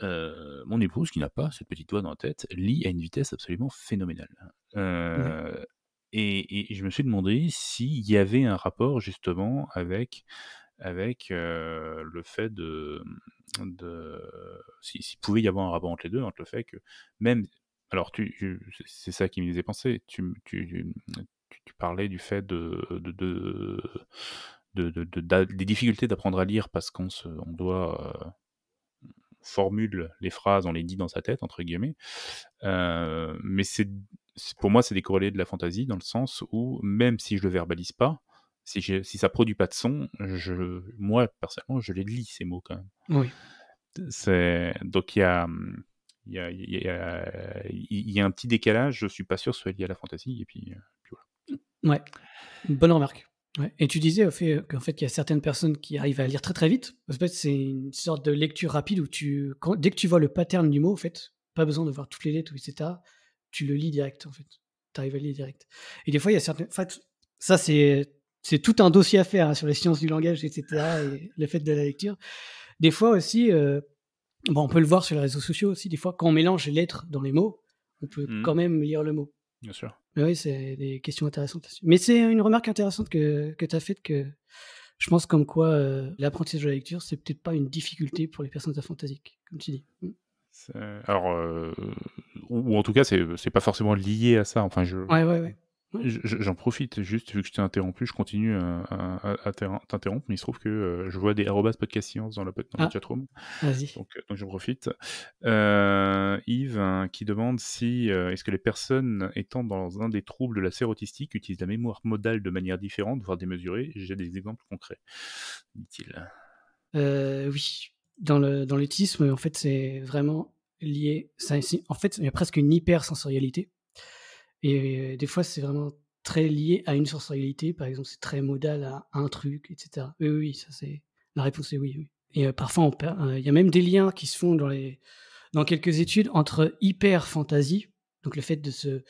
[SPEAKER 2] Mon épouse, qui n'a pas cette petite voix dans la tête, lit à une vitesse absolument phénoménale. Et je me suis demandé s'il y avait un rapport justement avec le fait s'il pouvait y avoir un rapport entre les deux, entre le fait que même alors c'est ça qui me faisait penser, tu parlais du fait de des difficultés d'apprendre à lire parce qu'on doit formule les phrases, on les dit dans sa tête, entre guillemets. Mais pour moi, c'est décorrélé de la fantaisie, dans le sens où, même si je le verbalise pas, si ça produit pas de son, moi, personnellement, je les lis, ces mots, quand même.
[SPEAKER 1] Oui.
[SPEAKER 2] Donc, il y a un petit décalage, je suis pas sûr que ce soit lié à la fantaisie, et puis voilà.
[SPEAKER 1] Ouais, bonne remarque. Ouais. Et tu disais qu'en fait, il y a certaines personnes qui arrivent à lire très très vite. En fait, c'est une sorte de lecture rapide où dès que tu vois le pattern du mot, en fait, pas besoin de voir toutes les lettres, etc. Tu le lis direct, en fait. Tu arrives à le lire direct. Et des fois, il y a certaines... En fait, ça, c'est tout un dossier à faire, hein, sur les sciences du langage, etc. et le fait de la lecture. Des fois aussi, on peut le voir sur les réseaux sociaux aussi. Des fois, quand on mélange les lettres dans les mots, on peut quand même lire le mot.
[SPEAKER 2] Bien sûr.
[SPEAKER 1] Mais oui, c'est des questions intéressantes là-dessus. Mais c'est une remarque intéressante que tu as faite, que je pense comme quoi l'apprentissage de la lecture, c'est peut-être pas une difficulté pour les personnes aphantasiques, comme tu dis.
[SPEAKER 2] Alors, ou en tout cas, c'est pas forcément lié à ça. Enfin,
[SPEAKER 1] Ouais.
[SPEAKER 2] J'en profite, juste vu que je t'ai interrompu, je continue à t'interrompre, mais il se trouve que je vois des @podcastscience dans la chatroom.
[SPEAKER 1] Vas-y.
[SPEAKER 2] Donc j'en profite. Yves qui demande si est-ce que les personnes étant dans un des troubles de la sérotistique utilisent la mémoire modale de manière différente, voire démesurée. J'ai des exemples concrets, dit-il.
[SPEAKER 1] Oui. Dans l'autisme, en fait, c'est vraiment lié. En fait, il y a presque une hypersensorialité. Et des fois, c'est vraiment très lié à une sensorialité. Par exemple, c'est très modal à un truc, etc. Oui, ça c'est... La réponse est oui. Et parfois, il y a même des liens qui se font dans quelques études entre hyper-fantaisie, donc le fait de se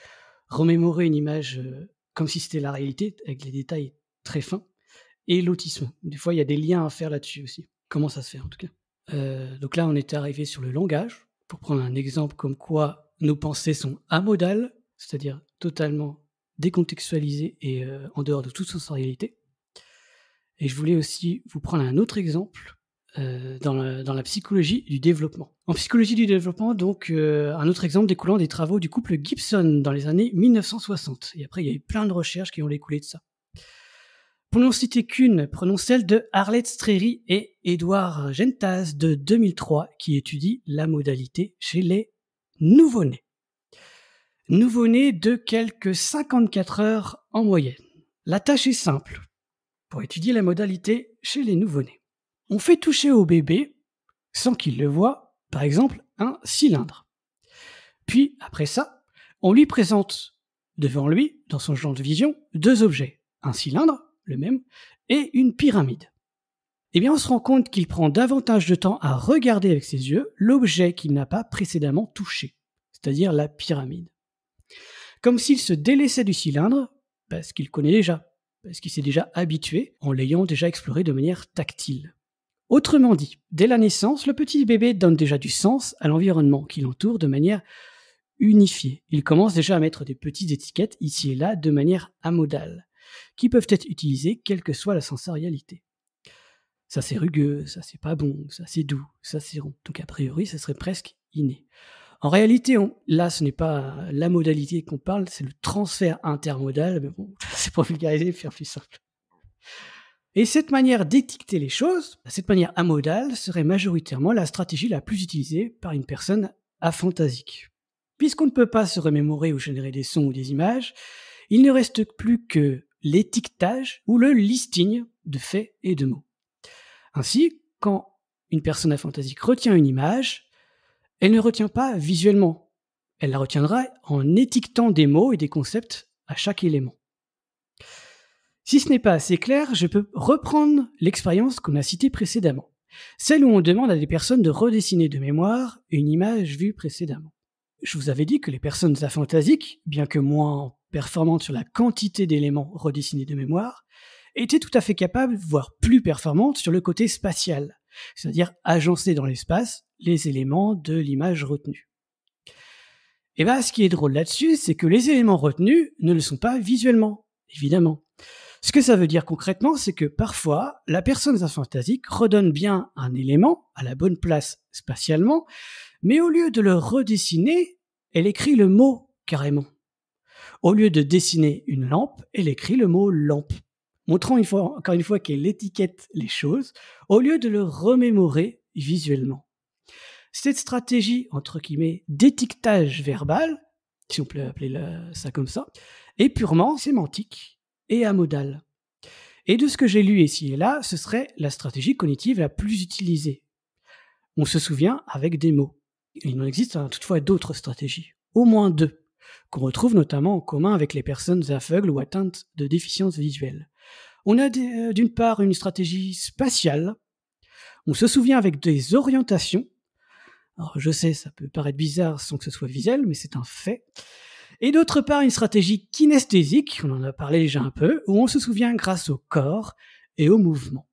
[SPEAKER 1] remémorer une image comme si c'était la réalité, avec les détails très fins, et l'autisme. Des fois, il y a des liens à faire là-dessus aussi. Comment ça se fait, en tout cas. Donc là, on était arrivé sur le langage, pour prendre un exemple comme quoi nos pensées sont amodales, c'est-à-dire totalement décontextualisées et en dehors de toute sensorialité. Et je voulais aussi vous prendre un autre exemple dans la psychologie du développement. En psychologie du développement, donc, un autre exemple découlant des travaux du couple Gibson dans les années 1960. Et après, il y a eu plein de recherches qui ont découlé de ça. Pour n'en citer qu'une, prenons celle de Arlette Streri et Édouard Gentaz de 2003, qui étudie la modalité chez les nouveau-nés. Nouveau-nés de quelques 54 heures en moyenne. La tâche est simple. Pour étudier la modalité chez les nouveau-nés, on fait toucher au bébé, sans qu'il le voie, par exemple, un cylindre. Puis, après ça, on lui présente devant lui, dans son champ de vision, deux objets. Un cylindre, le même, et une pyramide. Eh bien, on se rend compte qu'il prend davantage de temps à regarder avec ses yeux l'objet qu'il n'a pas précédemment touché, c'est-à-dire la pyramide. Comme s'il se délaissait du cylindre, parce qu'il connaît déjà, parce qu'il s'est déjà habitué en l'ayant déjà exploré de manière tactile. Autrement dit, dès la naissance, le petit bébé donne déjà du sens à l'environnement qui l'entoure de manière unifiée. Il commence déjà à mettre des petites étiquettes ici et là de manière amodale, qui peuvent être utilisées quelle que soit la sensorialité. Ça c'est rugueux, ça c'est pas bon, ça c'est doux, ça c'est rond. Donc a priori, ça serait presque inné. En réalité, là, ce n'est pas la modalité qu'on parle, c'est le transfert intermodal, mais bon, c'est pour vulgariser et faire plus simple. Et cette manière d'étiqueter les choses, cette manière amodale, serait majoritairement la stratégie la plus utilisée par une personne aphantasique. Puisqu'on ne peut pas se remémorer ou générer des sons ou des images, il ne reste plus que l'étiquetage ou le listing de faits et de mots. Ainsi, quand une personne aphantasique retient une image, elle ne retient pas visuellement. Elle la retiendra en étiquetant des mots et des concepts à chaque élément. Si ce n'est pas assez clair, je peux reprendre l'expérience qu'on a citée précédemment. Celle où on demande à des personnes de redessiner de mémoire une image vue précédemment. Je vous avais dit que les personnes aphantasiques, bien que moins performantes sur la quantité d'éléments redessinés de mémoire, étaient tout à fait capables, voire plus performantes sur le côté spatial, c'est-à-dire agencer dans l'espace les éléments de l'image retenue. Et bien, ce qui est drôle là-dessus, c'est que les éléments retenus ne le sont pas visuellement, évidemment. Ce que ça veut dire concrètement, c'est que parfois, la personne aphantasique redonne bien un élément à la bonne place spatialement, mais au lieu de le redessiner, elle écrit le mot carrément. Au lieu de dessiner une lampe, elle écrit le mot lampe. montrant encore une fois qu'elle étiquette les choses, au lieu de le remémorer visuellement. Cette stratégie, entre guillemets, d'étiquetage verbal, si on peut appeler ça comme ça, est purement sémantique et amodale. Et de ce que j'ai lu ici et là, ce serait la stratégie cognitive la plus utilisée. On se souvient avec des mots. Il en existe toutefois d'autres stratégies, au moins 2, qu'on retrouve notamment en commun avec les personnes aveugles ou atteintes de déficience visuelle. On a d'une part une stratégie spatiale, on se souvient avec des orientations. Alors je sais, ça peut paraître bizarre sans que ce soit visuel, mais c'est un fait. Et d'autre part, une stratégie kinesthésique, on en a parlé déjà un peu, où on se souvient grâce au corps et au mouvement.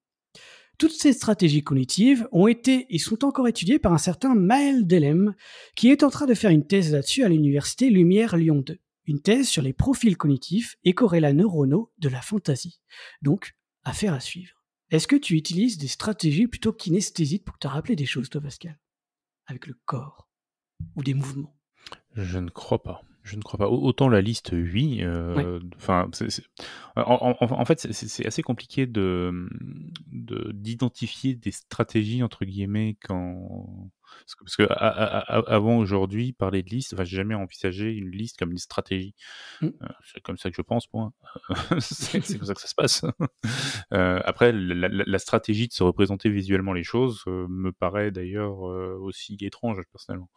[SPEAKER 1] Toutes ces stratégies cognitives ont été et sont encore étudiées par un certain Maël Delem, qui est en train de faire une thèse là-dessus à l'université Lumière Lyon 2. Une thèse sur les profils cognitifs et corrélats neuronaux de la fantaisie. Donc, affaire à suivre. Est-ce que tu utilises des stratégies plutôt kinesthésiques pour te rappeler des choses, toi, Pascal? Avec le corps ou des mouvements?
[SPEAKER 2] Je ne crois pas. Je ne crois pas. Autant la liste, oui.
[SPEAKER 1] Ouais.
[SPEAKER 2] Enfin, en fait, c'est assez compliqué d'identifier des stratégies entre guillemets quand parce que avant aujourd'hui, parler de liste, enfin, j'ai jamais envisagé une liste comme une stratégie.
[SPEAKER 1] Mm.
[SPEAKER 2] C'est comme ça que je pense, point. C'est comme ça que ça se passe. Après, la stratégie de se représenter visuellement les choses me paraît d'ailleurs aussi étrange personnellement.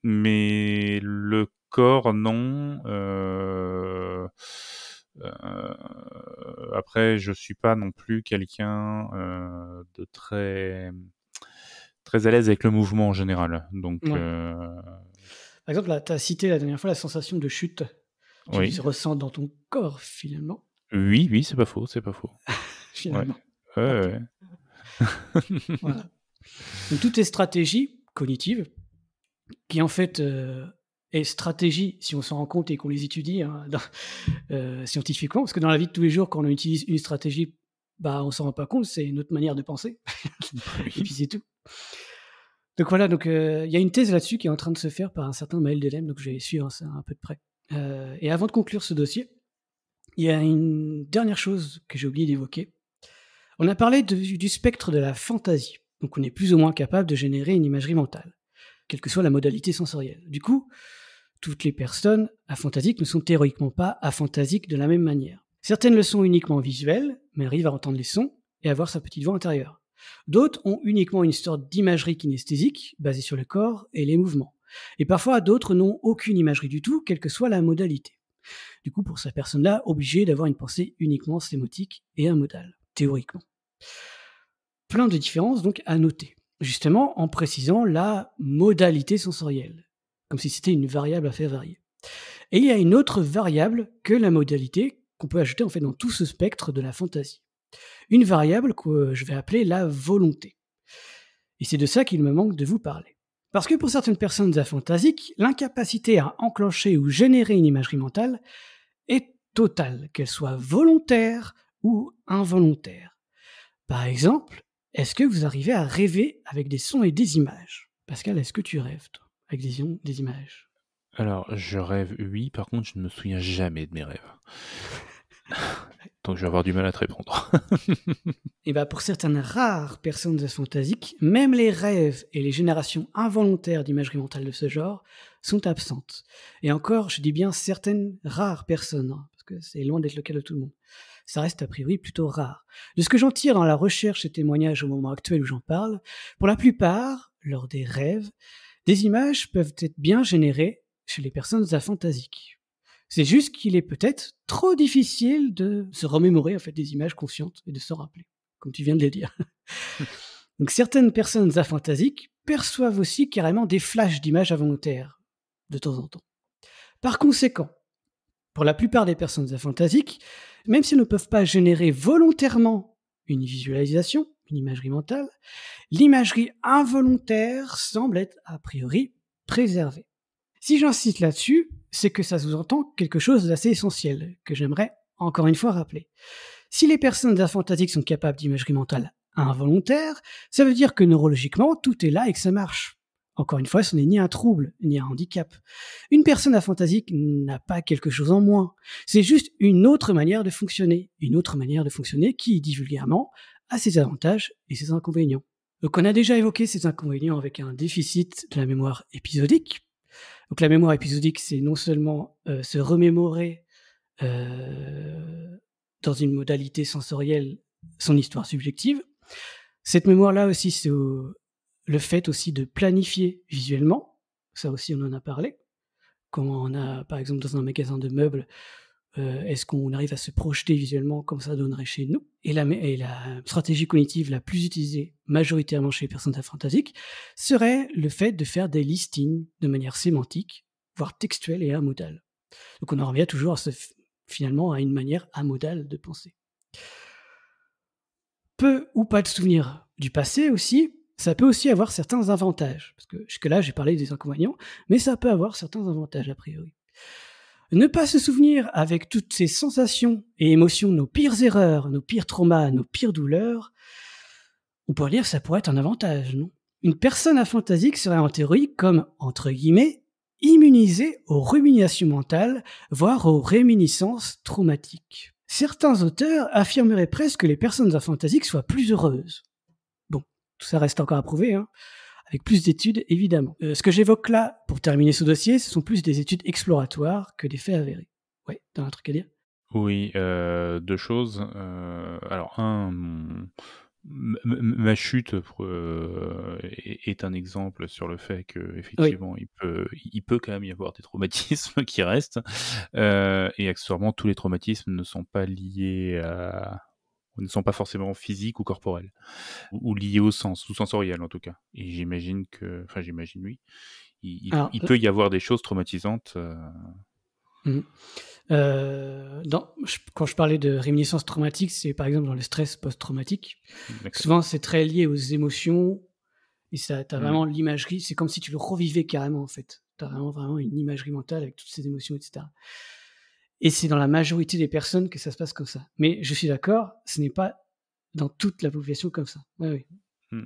[SPEAKER 2] Mais le corps, non. Après, je suis pas non plus quelqu'un de très très à l'aise avec le mouvement en général. Donc,
[SPEAKER 1] Ouais. Par exemple, tu as cité la dernière fois la sensation de chute. Tu
[SPEAKER 2] oui,
[SPEAKER 1] le ressens dans ton corps, finalement.
[SPEAKER 2] oui, c'est pas faux, c'est pas faux. Ouais,
[SPEAKER 1] Finalement.
[SPEAKER 2] ouais, ouais.
[SPEAKER 1] Voilà. Donc, toutes ces stratégies cognitives, qui en fait est stratégie, si on s'en rend compte et qu'on les étudie scientifiquement, parce que dans la vie de tous les jours, quand on utilise une stratégie, on s'en rend pas compte, c'est une autre manière de penser, et puis c'est tout. Donc voilà, il y a une thèse là-dessus qui est en train de se faire par un certain Maël Delem, donc je vais suivre ça un peu de près. Et avant de conclure ce dossier, il y a une dernière chose que j'ai oublié d'évoquer. On a parlé du spectre de la fantaisie, donc on est plus ou moins capable de générer une imagerie mentale, quelle que soit la modalité sensorielle. Du coup, toutes les personnes aphantasiques ne sont théoriquement pas aphantasiques de la même manière. Certaines le sont uniquement visuelles, mais arrivent à entendre les sons et à voir sa petite voix intérieure. D'autres ont uniquement une sorte d'imagerie kinesthésique, basée sur le corps et les mouvements. Et parfois, d'autres n'ont aucune imagerie du tout, quelle que soit la modalité. Du coup, pour ces personnes-là, obligées d'avoir une pensée uniquement sémotique et amodale, théoriquement. Plein de différences donc à noter, justement en précisant la modalité sensorielle, comme si c'était une variable à faire varier. Et il y a une autre variable que la modalité qu'on peut ajouter en fait dans tout ce spectre de la fantaisie. Une variable que je vais appeler la volonté. Et c'est de ça qu'il me manque de vous parler. Parce que pour certaines personnes aphantasiques, l'incapacité à enclencher ou générer une imagerie mentale est totale, qu'elle soit volontaire ou involontaire. Par exemple, est-ce que vous arrivez à rêver avec des sons et des images? Pascal, est-ce que tu rêves, toi, avec des images?
[SPEAKER 2] Alors, je rêve, oui. Par contre, je ne me souviens jamais de mes rêves. Donc, je vais avoir du mal à te répondre.
[SPEAKER 1] Et pour certaines rares personnes aphantasiques, même les rêves et les générations involontaires d'imagerie mentale de ce genre sont absentes. Et encore, je dis bien certaines rares personnes, parce que c'est loin d'être le cas de tout le monde. Ça reste a priori plutôt rare. De ce que j'en tire dans la recherche et témoignages au moment actuel où j'en parle, pour la plupart, lors des rêves, des images peuvent être bien générées chez les personnes aphantasiques. C'est juste qu'il est peut-être trop difficile de se remémorer en fait des images conscientes et de s'en rappeler, comme tu viens de le dire. Donc certaines personnes aphantasiques perçoivent aussi carrément des flashs d'images involontaires, de temps en temps. Par conséquent, pour la plupart des personnes aphantasiques, même si elles ne peuvent pas générer volontairement une visualisation, une imagerie mentale, l'imagerie involontaire semble être a priori préservée. Si j'insiste là-dessus, c'est que ça sous-entend quelque chose d'assez essentiel, que j'aimerais encore une fois rappeler. Si les personnes aphantasiques sont capables d'imagerie mentale involontaire, ça veut dire que neurologiquement, tout est là et que ça marche. Encore une fois, ce n'est ni un trouble, ni un handicap. Une personne aphantasique n'a pas quelque chose en moins. C'est juste une autre manière de fonctionner. Une autre manière de fonctionner qui, dit vulgairement, a ses avantages et ses inconvénients. Donc on a déjà évoqué ces inconvénients avec un déficit de la mémoire épisodique. Donc la mémoire épisodique, c'est non seulement se remémorer dans une modalité sensorielle son histoire subjective. Cette mémoire-là aussi, c'est le fait aussi de planifier visuellement. Ça aussi, on en a parlé. Quand on a, par exemple, dans un magasin de meubles, est-ce qu'on arrive à se projeter visuellement comme ça donnerait chez nous ? Et la stratégie cognitive la plus utilisée majoritairement chez les personnes aphantasiques serait le fait de faire des listings de manière sémantique, voire textuelle et amodale. Donc on en revient toujours finalement à une manière amodale de penser. Peu ou pas de souvenirs du passé aussi, ça peut aussi avoir certains avantages. Parce que jusque-là, j'ai parlé des inconvénients, mais ça peut avoir certains avantages a priori. Ne pas se souvenir avec toutes ces sensations et émotions, nos pires erreurs, nos pires traumas, nos pires douleurs, on pourrait dire que ça pourrait être un avantage, non ? Une personne aphantasique serait en théorie comme, entre guillemets, immunisée aux ruminations mentales, voire aux réminiscences traumatiques. Certains auteurs affirmeraient presque que les personnes aphantasiques soient plus heureuses. Bon, tout ça reste encore à prouver, hein, avec plus d'études évidemment. Ce que j'évoque là, pour terminer ce dossier, ce sont plus des études exploratoires que des faits avérés. Ouais, t'as un truc à dire ?
[SPEAKER 2] Oui, deux choses. Alors, ma chute est un exemple sur le fait que
[SPEAKER 1] Oui,
[SPEAKER 2] effectivement il peut quand même y avoir des traumatismes qui restent, et accessoirement tous les traumatismes ne sont pas liés ne sont pas forcément physiques ou corporels, ou liés au sens, ou sensoriels en tout cas. Et j'imagine oui,
[SPEAKER 1] alors,
[SPEAKER 2] il peut y avoir des choses traumatisantes.
[SPEAKER 1] mmh. Quand je parlais de réminiscence traumatique, c'est par exemple dans le stress post-traumatique.
[SPEAKER 2] D'accord.
[SPEAKER 1] Souvent, c'est très lié aux émotions et ça, t'as
[SPEAKER 2] Mmh.
[SPEAKER 1] vraiment l'imagerie. C'est comme si tu le revivais carrément en fait. T'as vraiment une imagerie mentale avec toutes ces émotions, etc. Et c'est dans la majorité des personnes que ça se passe comme ça. Mais je suis d'accord, ce n'est pas dans toute la population comme ça. Ouais, oui.
[SPEAKER 2] Mmh.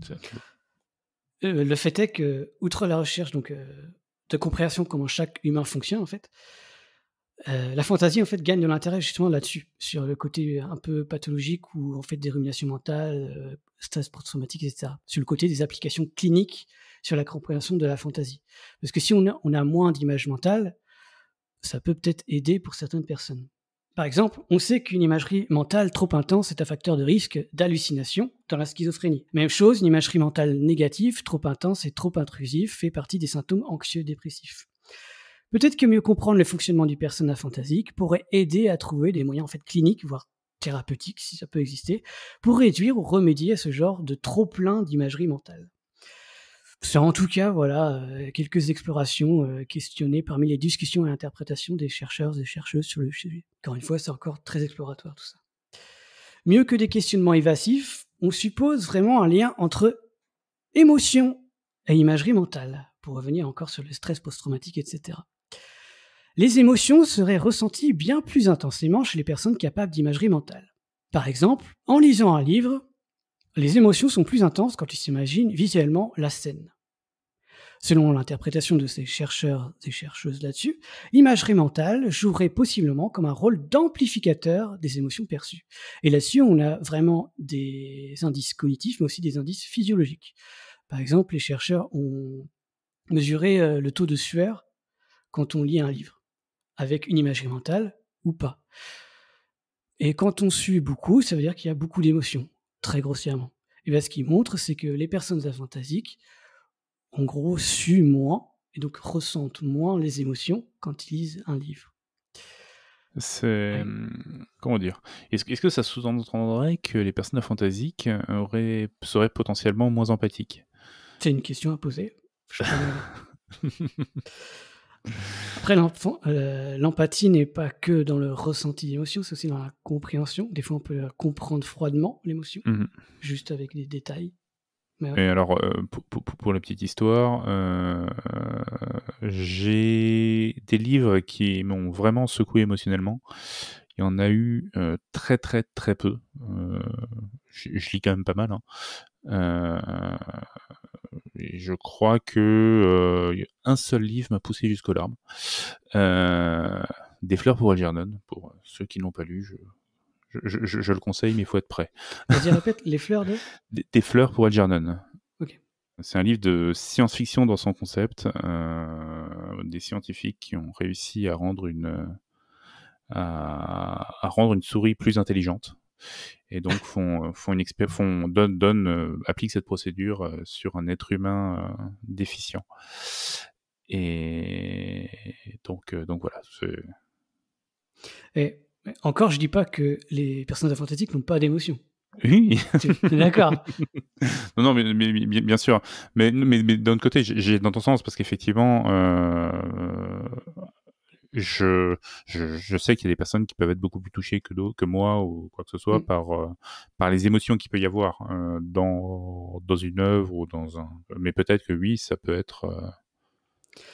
[SPEAKER 2] C'est
[SPEAKER 1] Le fait est que, outre la recherche donc de compréhension comment chaque humain fonctionne en fait, la fantaisie en fait gagne de l'intérêt justement là-dessus, sur le côté un peu pathologique ou en fait des ruminations mentales, stress post-traumatique, etc. Sur le côté des applications cliniques sur la compréhension de la fantaisie. Parce que si on a moins d'images mentales, ça peut peut-être aider pour certaines personnes. Par exemple, on sait qu'une imagerie mentale trop intense est un facteur de risque d'hallucination dans la schizophrénie. Même chose, une imagerie mentale négative, trop intense et trop intrusive, fait partie des symptômes anxieux-dépressifs. Peut-être que mieux comprendre le fonctionnement du persona phantasique pourrait aider à trouver des moyens en fait cliniques, voire thérapeutiques, si ça peut exister, pour réduire ou remédier à ce genre de trop-plein d'imagerie mentale. C'est en tout cas, voilà, quelques explorations questionnées parmi les discussions et interprétations des chercheurs et chercheuses sur le sujet. Encore une fois, c'est encore très exploratoire tout ça. Mieux que des questionnements évasifs, on suppose vraiment un lien entre émotion et imagerie mentale, pour revenir encore sur le stress post-traumatique, etc. Les émotions seraient ressenties bien plus intensément chez les personnes capables d'imagerie mentale. Par exemple, en lisant un livre, les émotions sont plus intenses quand ils s'imaginent visuellement la scène. Selon l'interprétation de ces chercheurs et chercheuses là-dessus, l'imagerie mentale jouerait possiblement comme un rôle d'amplificateur des émotions perçues. Et là-dessus, on a vraiment des indices cognitifs, mais aussi des indices physiologiques. Par exemple, les chercheurs ont mesuré le taux de sueur quand on lit un livre, avec une imagerie mentale ou pas. Et quand on sue beaucoup, ça veut dire qu'il y a beaucoup d'émotions, très grossièrement. Et bien, ce qui montre, c'est que les personnes aphantasiques, en gros, suent moins et donc ressentent moins les émotions quand ils lisent un livre.
[SPEAKER 2] C'est,
[SPEAKER 1] Ouais.
[SPEAKER 2] comment dire? Est-ce que ça sous-entendrait que les personnes aphantasiques seraient potentiellement moins empathiques?
[SPEAKER 1] C'est une question à poser. Je Après, l'empathie n'est pas que dans le ressenti d'émotion, c'est aussi dans la compréhension. Des fois, on peut comprendre froidement l'émotion,
[SPEAKER 2] Mmh.
[SPEAKER 1] juste avec des détails. Mais
[SPEAKER 2] Et
[SPEAKER 1] ouais.
[SPEAKER 2] alors, pour la petite histoire, j'ai des livres qui m'ont vraiment secoué émotionnellement. Il y en a eu, très, très, très peu. Je lis quand même pas mal, hein. je crois que un seul livre m'a poussé jusqu'aux larmes. Des fleurs pour Algernon. Pour ceux qui ne l'ont pas lu, je le conseille, mais il faut être prêt.
[SPEAKER 1] Vas-y, répète, les fleurs de...
[SPEAKER 2] Des fleurs pour Algernon.
[SPEAKER 1] Ok.
[SPEAKER 2] C'est un livre de science-fiction dans son concept. Des scientifiques qui ont réussi à rendre à rendre une souris plus intelligente. Et donc appliquent cette procédure sur un être humain déficient. Et donc voilà.
[SPEAKER 1] Et encore, je dis pas que les personnages fantastiques n'ont pas d'émotion.
[SPEAKER 2] Oui.
[SPEAKER 1] D'accord.
[SPEAKER 2] Non, mais bien sûr. Mais d'un autre côté, j'ai dans ton sens, parce qu'effectivement, je sais qu'il y a des personnes qui peuvent être beaucoup plus touchées que moi ou quoi que ce soit par les émotions qu'il peut y avoir dans une œuvre ou dans un. Mais peut-être que oui, ça peut être.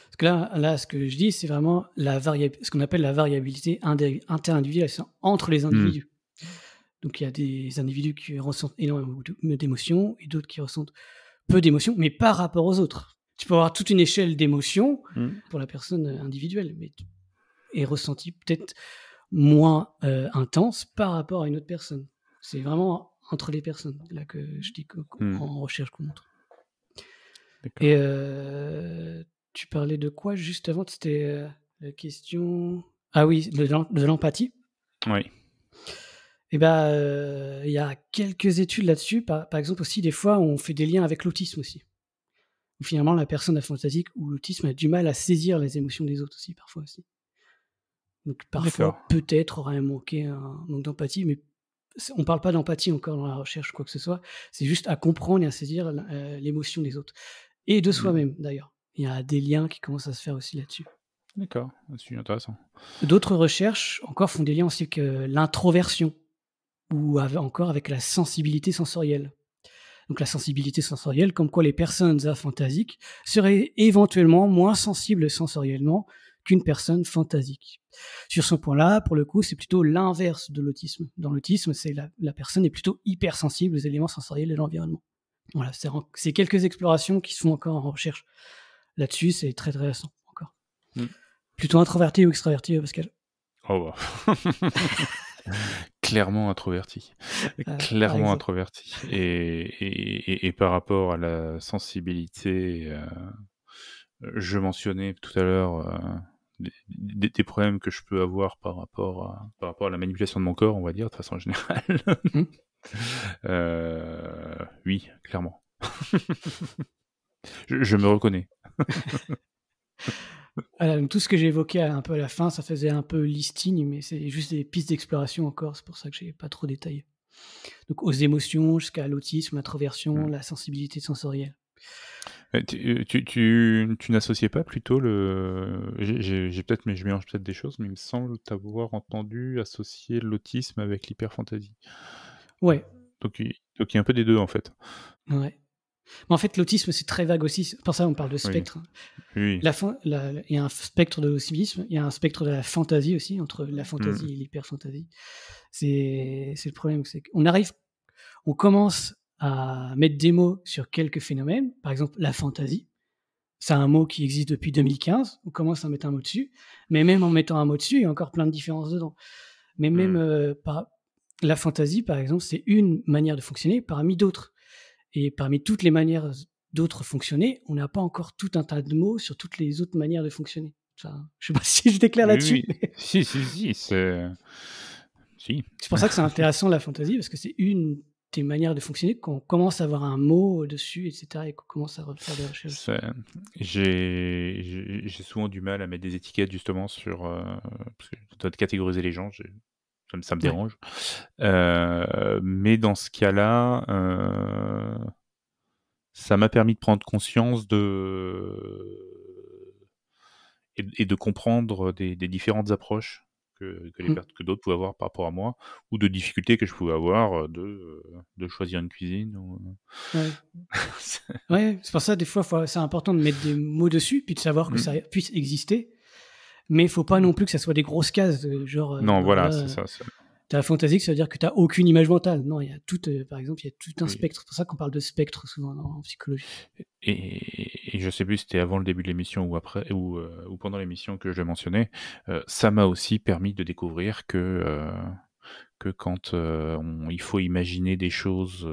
[SPEAKER 1] Parce que là, ce que je dis, c'est vraiment ce qu'on appelle la variabilité interindividuelle, c'est entre les individus. Donc il y a des individus qui ressentent énormément d'émotions et d'autres qui ressentent peu d'émotions, mais par rapport aux autres. Tu peux avoir toute une échelle d'émotions pour la personne individuelle, mais est ressentie peut-être moins intense par rapport à une autre personne. C'est vraiment entre les personnes, là que je dis en recherche qu'on montre. D'accord. Et tu parlais de quoi juste avant? C'était la question... Ah oui, de l'empathie.
[SPEAKER 2] Oui.
[SPEAKER 1] Et il y a quelques études là-dessus. Par exemple aussi, des fois, on fait des liens avec l'autisme aussi. Où finalement, la personne aphantasique ou l'autisme a du mal à saisir les émotions des autres aussi, parfois aussi. Donc parfois, peut-être aurait manqué un manque d'empathie, mais on ne parle pas d'empathie encore dans la recherche, quoi que ce soit. C'est juste à comprendre et à saisir l'émotion des autres. Et de soi-même, d'ailleurs. Il y a des liens qui commencent à se faire aussi là-dessus.
[SPEAKER 2] D'accord, c'est intéressant.
[SPEAKER 1] D'autres recherches encore font des liens aussi avec l'introversion ou encore avec la sensibilité sensorielle. Donc la sensibilité sensorielle, comme quoi les personnes aphantasiques seraient éventuellement moins sensibles sensoriellement qu'une personne phantasique. Sur ce point-là, pour le coup, c'est plutôt l'inverse de l'autisme. Dans l'autisme, c'est la personne est plutôt hypersensible aux éléments sensoriels de l'environnement. Voilà, c'est quelques explorations qui se font encore en recherche. Là-dessus, c'est très très récent encore. Plutôt introverti ou extraverti, Pascal?
[SPEAKER 2] Oh bah. Clairement introverti. Clairement introverti. Et par rapport à la sensibilité, je mentionnais tout à l'heure des problèmes que je peux avoir par rapport à la manipulation de mon corps, on va dire, de façon générale. Oui, clairement. Je me reconnais.
[SPEAKER 1] Voilà, donc tout ce que j'ai évoqué un peu à la fin, ça faisait un peu listing, mais c'est juste des pistes d'exploration encore, c'est pour ça que j'ai pas trop détaillé. Donc aux émotions, jusqu'à l'autisme, l'introversion, la sensibilité sensorielle.
[SPEAKER 2] Tu n'associais pas plutôt j'ai peut-être, mais je mélange peut-être des choses, mais il me semble t'avoir entendu associer l'autisme avec l'hyperphantasie. Ouais. Donc il y a un peu des deux en fait.
[SPEAKER 1] Ouais. Mais en fait, l'autisme, c'est très vague aussi. C'est pour ça on parle de spectre.
[SPEAKER 2] Oui.
[SPEAKER 1] Il y a un spectre de l'autisme, il y a un spectre de la fantaisie aussi, entre la fantaisie et l'hyperfantaisie. C'est le problème, c'est qu'on commence à mettre des mots sur quelques phénomènes. Par exemple, la fantaisie. C'est un mot qui existe depuis 2015. On commence à mettre un mot dessus. Mais même en mettant un mot dessus, il y a encore plein de différences dedans. Mais même la fantaisie, par exemple, c'est une manière de fonctionner parmi d'autres. Et parmi toutes les manières d'autres fonctionner, on n'a pas encore tout un tas de mots sur toutes les autres manières de fonctionner. Enfin, je ne sais pas si je t'éclaire là-dessus.
[SPEAKER 2] Oui. Mais... Si, c'est... Si.
[SPEAKER 1] C'est pour ça que c'est intéressant la fantaisie, parce que c'est une des manières de fonctionner qu'on commence à avoir un mot dessus, etc. et qu'on commence à faire des recherches.
[SPEAKER 2] J'ai souvent du mal à mettre des étiquettes justement sur... parce que je dois catégoriser les gens, ça me dérange. Mais dans ce cas-là, ça m'a permis de prendre conscience et de comprendre des différentes approches que d'autres pouvaient avoir par rapport à moi, ou de difficultés que je pouvais avoir de choisir une cuisine.
[SPEAKER 1] Ouais, c'est pour ça, des fois, c'est important de mettre des mots dessus, puis de savoir que ça puisse exister. Mais il ne faut pas non plus que ça soit des grosses cases, genre...
[SPEAKER 2] non, voilà, c'est ça.
[SPEAKER 1] T'as aphantasique, ça veut dire que t'as aucune image mentale. Non, il y a par exemple, il y a tout un
[SPEAKER 2] Oui.
[SPEAKER 1] spectre. C'est pour ça qu'on parle de spectre souvent en psychologie.
[SPEAKER 2] Et je sais plus si c'était avant le début de l'émission ou après ou pendant l'émission que je le mentionnais, ça m'a aussi permis de découvrir que quand, il faut imaginer des choses,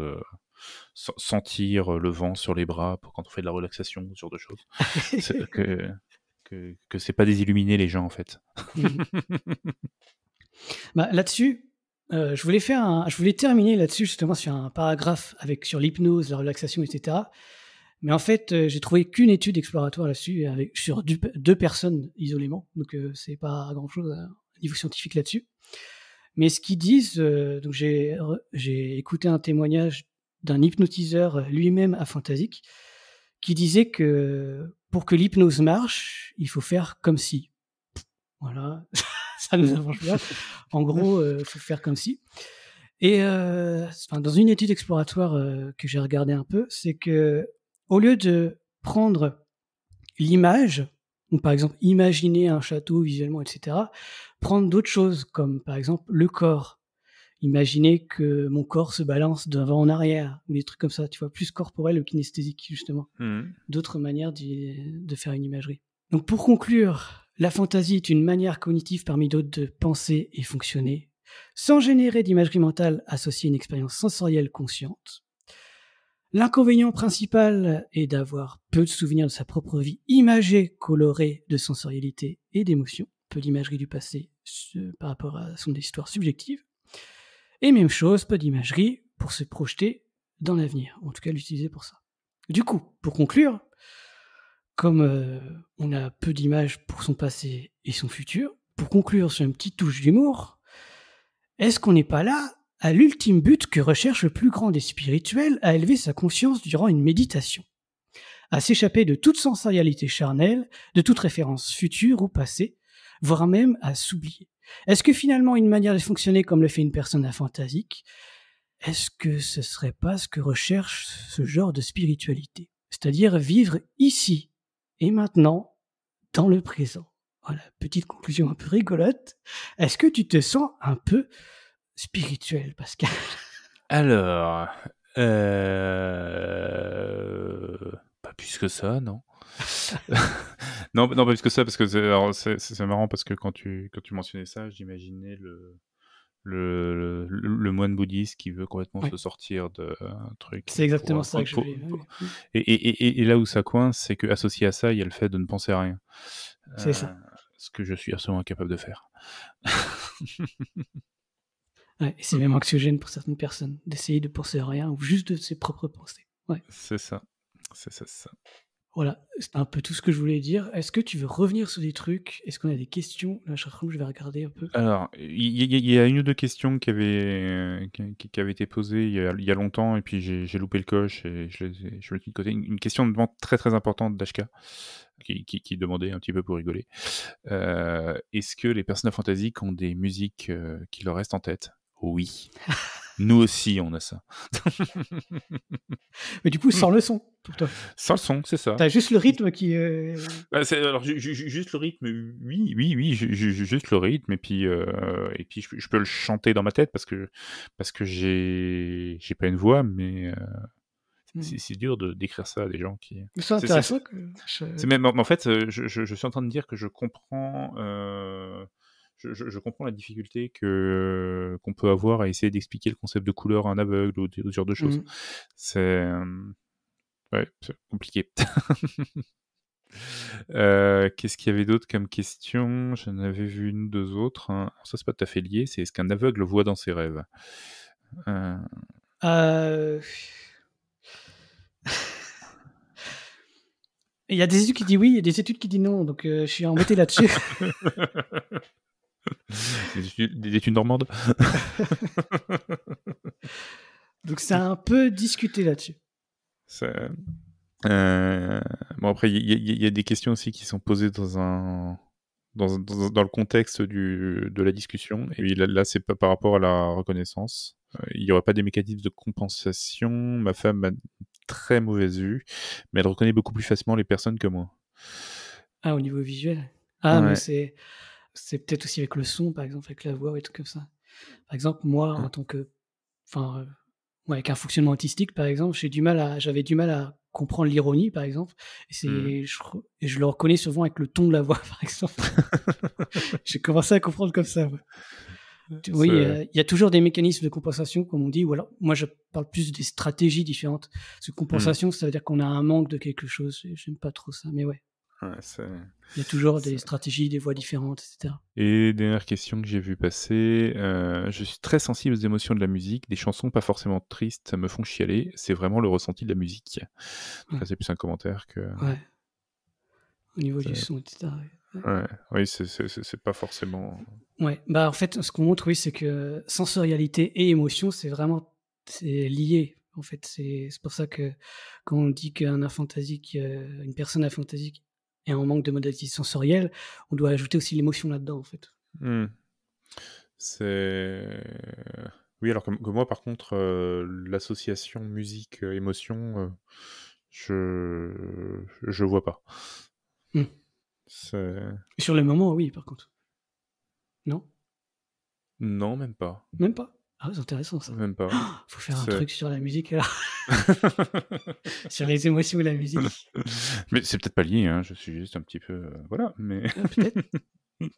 [SPEAKER 2] sentir le vent sur les bras quand on fait de la relaxation, ce genre de choses. C'est que c'est pas des illuminés les gens en fait.
[SPEAKER 1] Bah, là-dessus, je voulais terminer là-dessus justement sur un paragraphe sur l'hypnose, la relaxation, etc. Mais en fait, j'ai trouvé qu'une étude exploratoire là-dessus sur deux personnes isolément, donc c'est pas grand-chose au niveau scientifique là-dessus. Mais ce qu'ils disent, donc j'ai écouté un témoignage d'un hypnotiseur lui-même aphantasique qui disait que pour que l'hypnose marche, il faut faire comme si. Voilà, ça nous arrange bien. En gros, faut faire comme si. Et dans une étude exploratoire que j'ai regardé un peu, c'est que au lieu de prendre l'image, ou par exemple imaginer un château visuellement, etc., prendre d'autres choses comme par exemple le corps. Imaginer que mon corps se balance d'avant en arrière, ou des trucs comme ça, tu vois, plus corporel ou kinesthésique, justement. D'autres manières de faire une imagerie. Donc pour conclure, la fantaisie est une manière cognitive parmi d'autres de penser et fonctionner, sans générer d'imagerie mentale associée à une expérience sensorielle consciente. L'inconvénient principal est d'avoir peu de souvenirs de sa propre vie imagée, colorée de sensorialité et d'émotion, peu d'imagerie du passé par rapport à son histoire subjective. Et même chose, peu d'imagerie pour se projeter dans l'avenir, en tout cas l'utiliser pour ça. Du coup, pour conclure, comme on a peu d'images pour son passé et son futur, pour conclure sur une petite touche d'humour, est-ce qu'on n'est pas là à l'ultime but que recherche le plus grand des spirituels à élever sa conscience durant une méditation, à s'échapper de toute sensorialité charnelle, de toute référence future ou passée, voire même à s'oublier? Est-ce que finalement une manière de fonctionner comme le fait une personne aphantasique, est-ce que ce serait pas ce que recherche ce genre de spiritualité? C'est-à-dire vivre ici et maintenant, dans le présent. Voilà, petite conclusion un peu rigolote. Est-ce que tu te sens un peu spirituel, Pascal?
[SPEAKER 2] Alors, pas plus que ça, non. Non, pas plus que ça, parce que c'est marrant parce que quand tu mentionnais ça, j'imaginais le moine bouddhiste qui veut complètement se sortir de un truc.
[SPEAKER 1] C'est exactement ça que je voulais.
[SPEAKER 2] Et là où ça coince, c'est qu'associé à ça, il y a le fait de ne penser à rien.
[SPEAKER 1] C'est ça.
[SPEAKER 2] Ce que je suis absolument incapable de faire.
[SPEAKER 1] Ouais, et c'est même anxiogène pour certaines personnes d'essayer de penser à rien ou juste de ses propres pensées. Ouais.
[SPEAKER 2] C'est ça.
[SPEAKER 1] Voilà, c'est un peu tout ce que je voulais dire. Est-ce que tu veux revenir sur des trucs? Est-ce qu'on a des questions? Là, je vais regarder un peu.
[SPEAKER 2] Alors, il y a une ou deux questions qui avaient été posées il y a longtemps, et puis j'ai loupé le coche et je l'ai mis de côté. Une question vraiment très très importante d'HK qui demandait un petit peu pour rigoler. Est-ce que les personnes aphantasiques ont des musiques qui leur restent en tête? Oui. Nous aussi, on a ça.
[SPEAKER 1] Mais du coup, sans le son, pour toi.
[SPEAKER 2] Sans le son, c'est ça.
[SPEAKER 1] T'as juste le rythme qui.
[SPEAKER 2] Alors, juste le rythme, oui, juste le rythme, et puis je peux le chanter dans ma tête parce que j'ai pas une voix, mais c'est dur de d'écrire ça à des gens qui.
[SPEAKER 1] C'est intéressant que.
[SPEAKER 2] C'est même en fait, je suis en train de dire que je comprends. Je comprends la difficulté qu'on peut avoir à essayer d'expliquer le concept de couleur à un aveugle ou ce genre de choses. C'est ouais, c'est compliqué. Qu'est-ce qu'il y avait d'autre comme question? J'en avais vu une ou deux autres. Hein. Alors ça, c'est pas tout à fait lié. C'est ce qu'un aveugle voit dans ses rêves.
[SPEAKER 1] Il y a des études qui disent oui, il y a des études qui disent non, donc je suis embêté là-dessus.
[SPEAKER 2] Des études normandes.
[SPEAKER 1] Donc c'est un peu discuté là-dessus.
[SPEAKER 2] Bon, après, il y a des questions aussi qui sont posées dans le contexte de la discussion. Et là, c'est pas par rapport à la reconnaissance. Il n'y aurait pas des mécanismes de compensation. Ma femme a une très mauvaise vue, mais elle reconnaît beaucoup plus facilement les personnes que moi.
[SPEAKER 1] Ah, au niveau visuel. Ah,
[SPEAKER 2] Ouais.
[SPEAKER 1] mais c'est peut-être aussi avec le son, par exemple, avec la voix et tout comme ça. Par exemple, moi, en tant que, enfin, avec un fonctionnement autistique, par exemple, j'avais du mal à comprendre l'ironie, par exemple. Et je le reconnais souvent avec le ton de la voix, par exemple. J'ai commencé à comprendre comme ça. Ouais. Oui, il y a toujours des mécanismes de compensation, comme on dit, ou alors moi je parle plus des stratégies différentes. Parce que compensation, ça veut dire qu'on a un manque de quelque chose. J'aime pas trop ça, mais ouais. Il y a toujours des stratégies, des voix différentes, etc.
[SPEAKER 2] Et dernière question que j'ai vu passer, je suis très sensible aux émotions de la musique. Des chansons pas forcément tristes me font chialer. C'est vraiment le ressenti de la musique. Donc là, c'est plus un commentaire que...
[SPEAKER 1] Ouais. Au niveau du son, etc.
[SPEAKER 2] Ouais. Oui, c'est pas forcément...
[SPEAKER 1] Ouais, bah en fait, ce qu'on montre, oui, c'est que sensorialité et émotion, c'est lié. En fait, c'est pour ça que quand on dit qu'un aphantasique, une personne aphantasique est en manque de modalité sensorielle, on doit ajouter aussi l'émotion là-dedans, en fait.
[SPEAKER 2] Oui, alors que moi, par contre, l'association musique-émotion, je vois pas.
[SPEAKER 1] Sur le moment, oui, par contre. Non?
[SPEAKER 2] Non, même pas.
[SPEAKER 1] Même pas? Ah, c'est intéressant, ça.
[SPEAKER 2] Même pas.
[SPEAKER 1] Faut faire un truc sur la musique, alors. Sur les émotions et la musique.
[SPEAKER 2] Mais c'est peut-être pas lié, hein, je suis juste un petit peu... voilà, mais...
[SPEAKER 1] peut-être. Oui,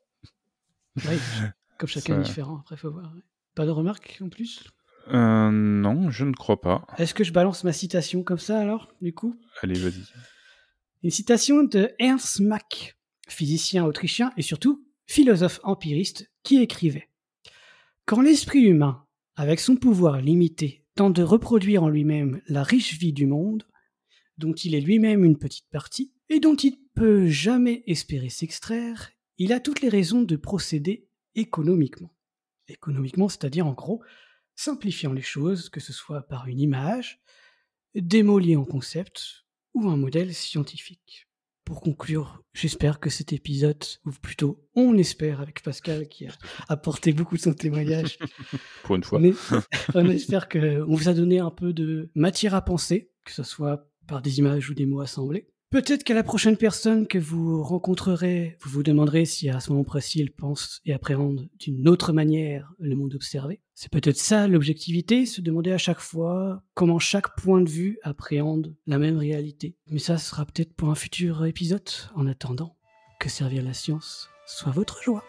[SPEAKER 1] comme chacun est différent, après, faut voir. Ouais. Pas de remarques, en plus?
[SPEAKER 2] Non, je ne crois pas.
[SPEAKER 1] Est-ce que je balance ma citation comme ça, alors, du coup?
[SPEAKER 2] Allez, vas-y.
[SPEAKER 1] Une citation de Ernst Mach, physicien autrichien et surtout philosophe empiriste, qui écrivait « Quand l'esprit humain, avec son pouvoir limité, tente de reproduire en lui-même la riche vie du monde, dont il est lui-même une petite partie, et dont il ne peut jamais espérer s'extraire, il a toutes les raisons de procéder économiquement. » Économiquement, c'est-à-dire en gros, simplifiant les choses, que ce soit par une image, démolie en concept, ou un modèle scientifique. Pour conclure, j'espère que cet épisode, ou plutôt on espère avec Pascal qui a apporté beaucoup de son témoignage.
[SPEAKER 2] Pour une fois.
[SPEAKER 1] On espère qu'on vous a donné un peu de matière à penser, que ce soit par des images ou des mots assemblés. Peut-être qu'à la prochaine personne que vous rencontrerez, vous vous demanderez si à ce moment précis il pense et appréhende d'une autre manière le monde observé. C'est peut-être ça l'objectivité, se demander à chaque fois comment chaque point de vue appréhende la même réalité. Mais ça sera peut-être pour un futur épisode. En attendant, que servir la science soit votre joie.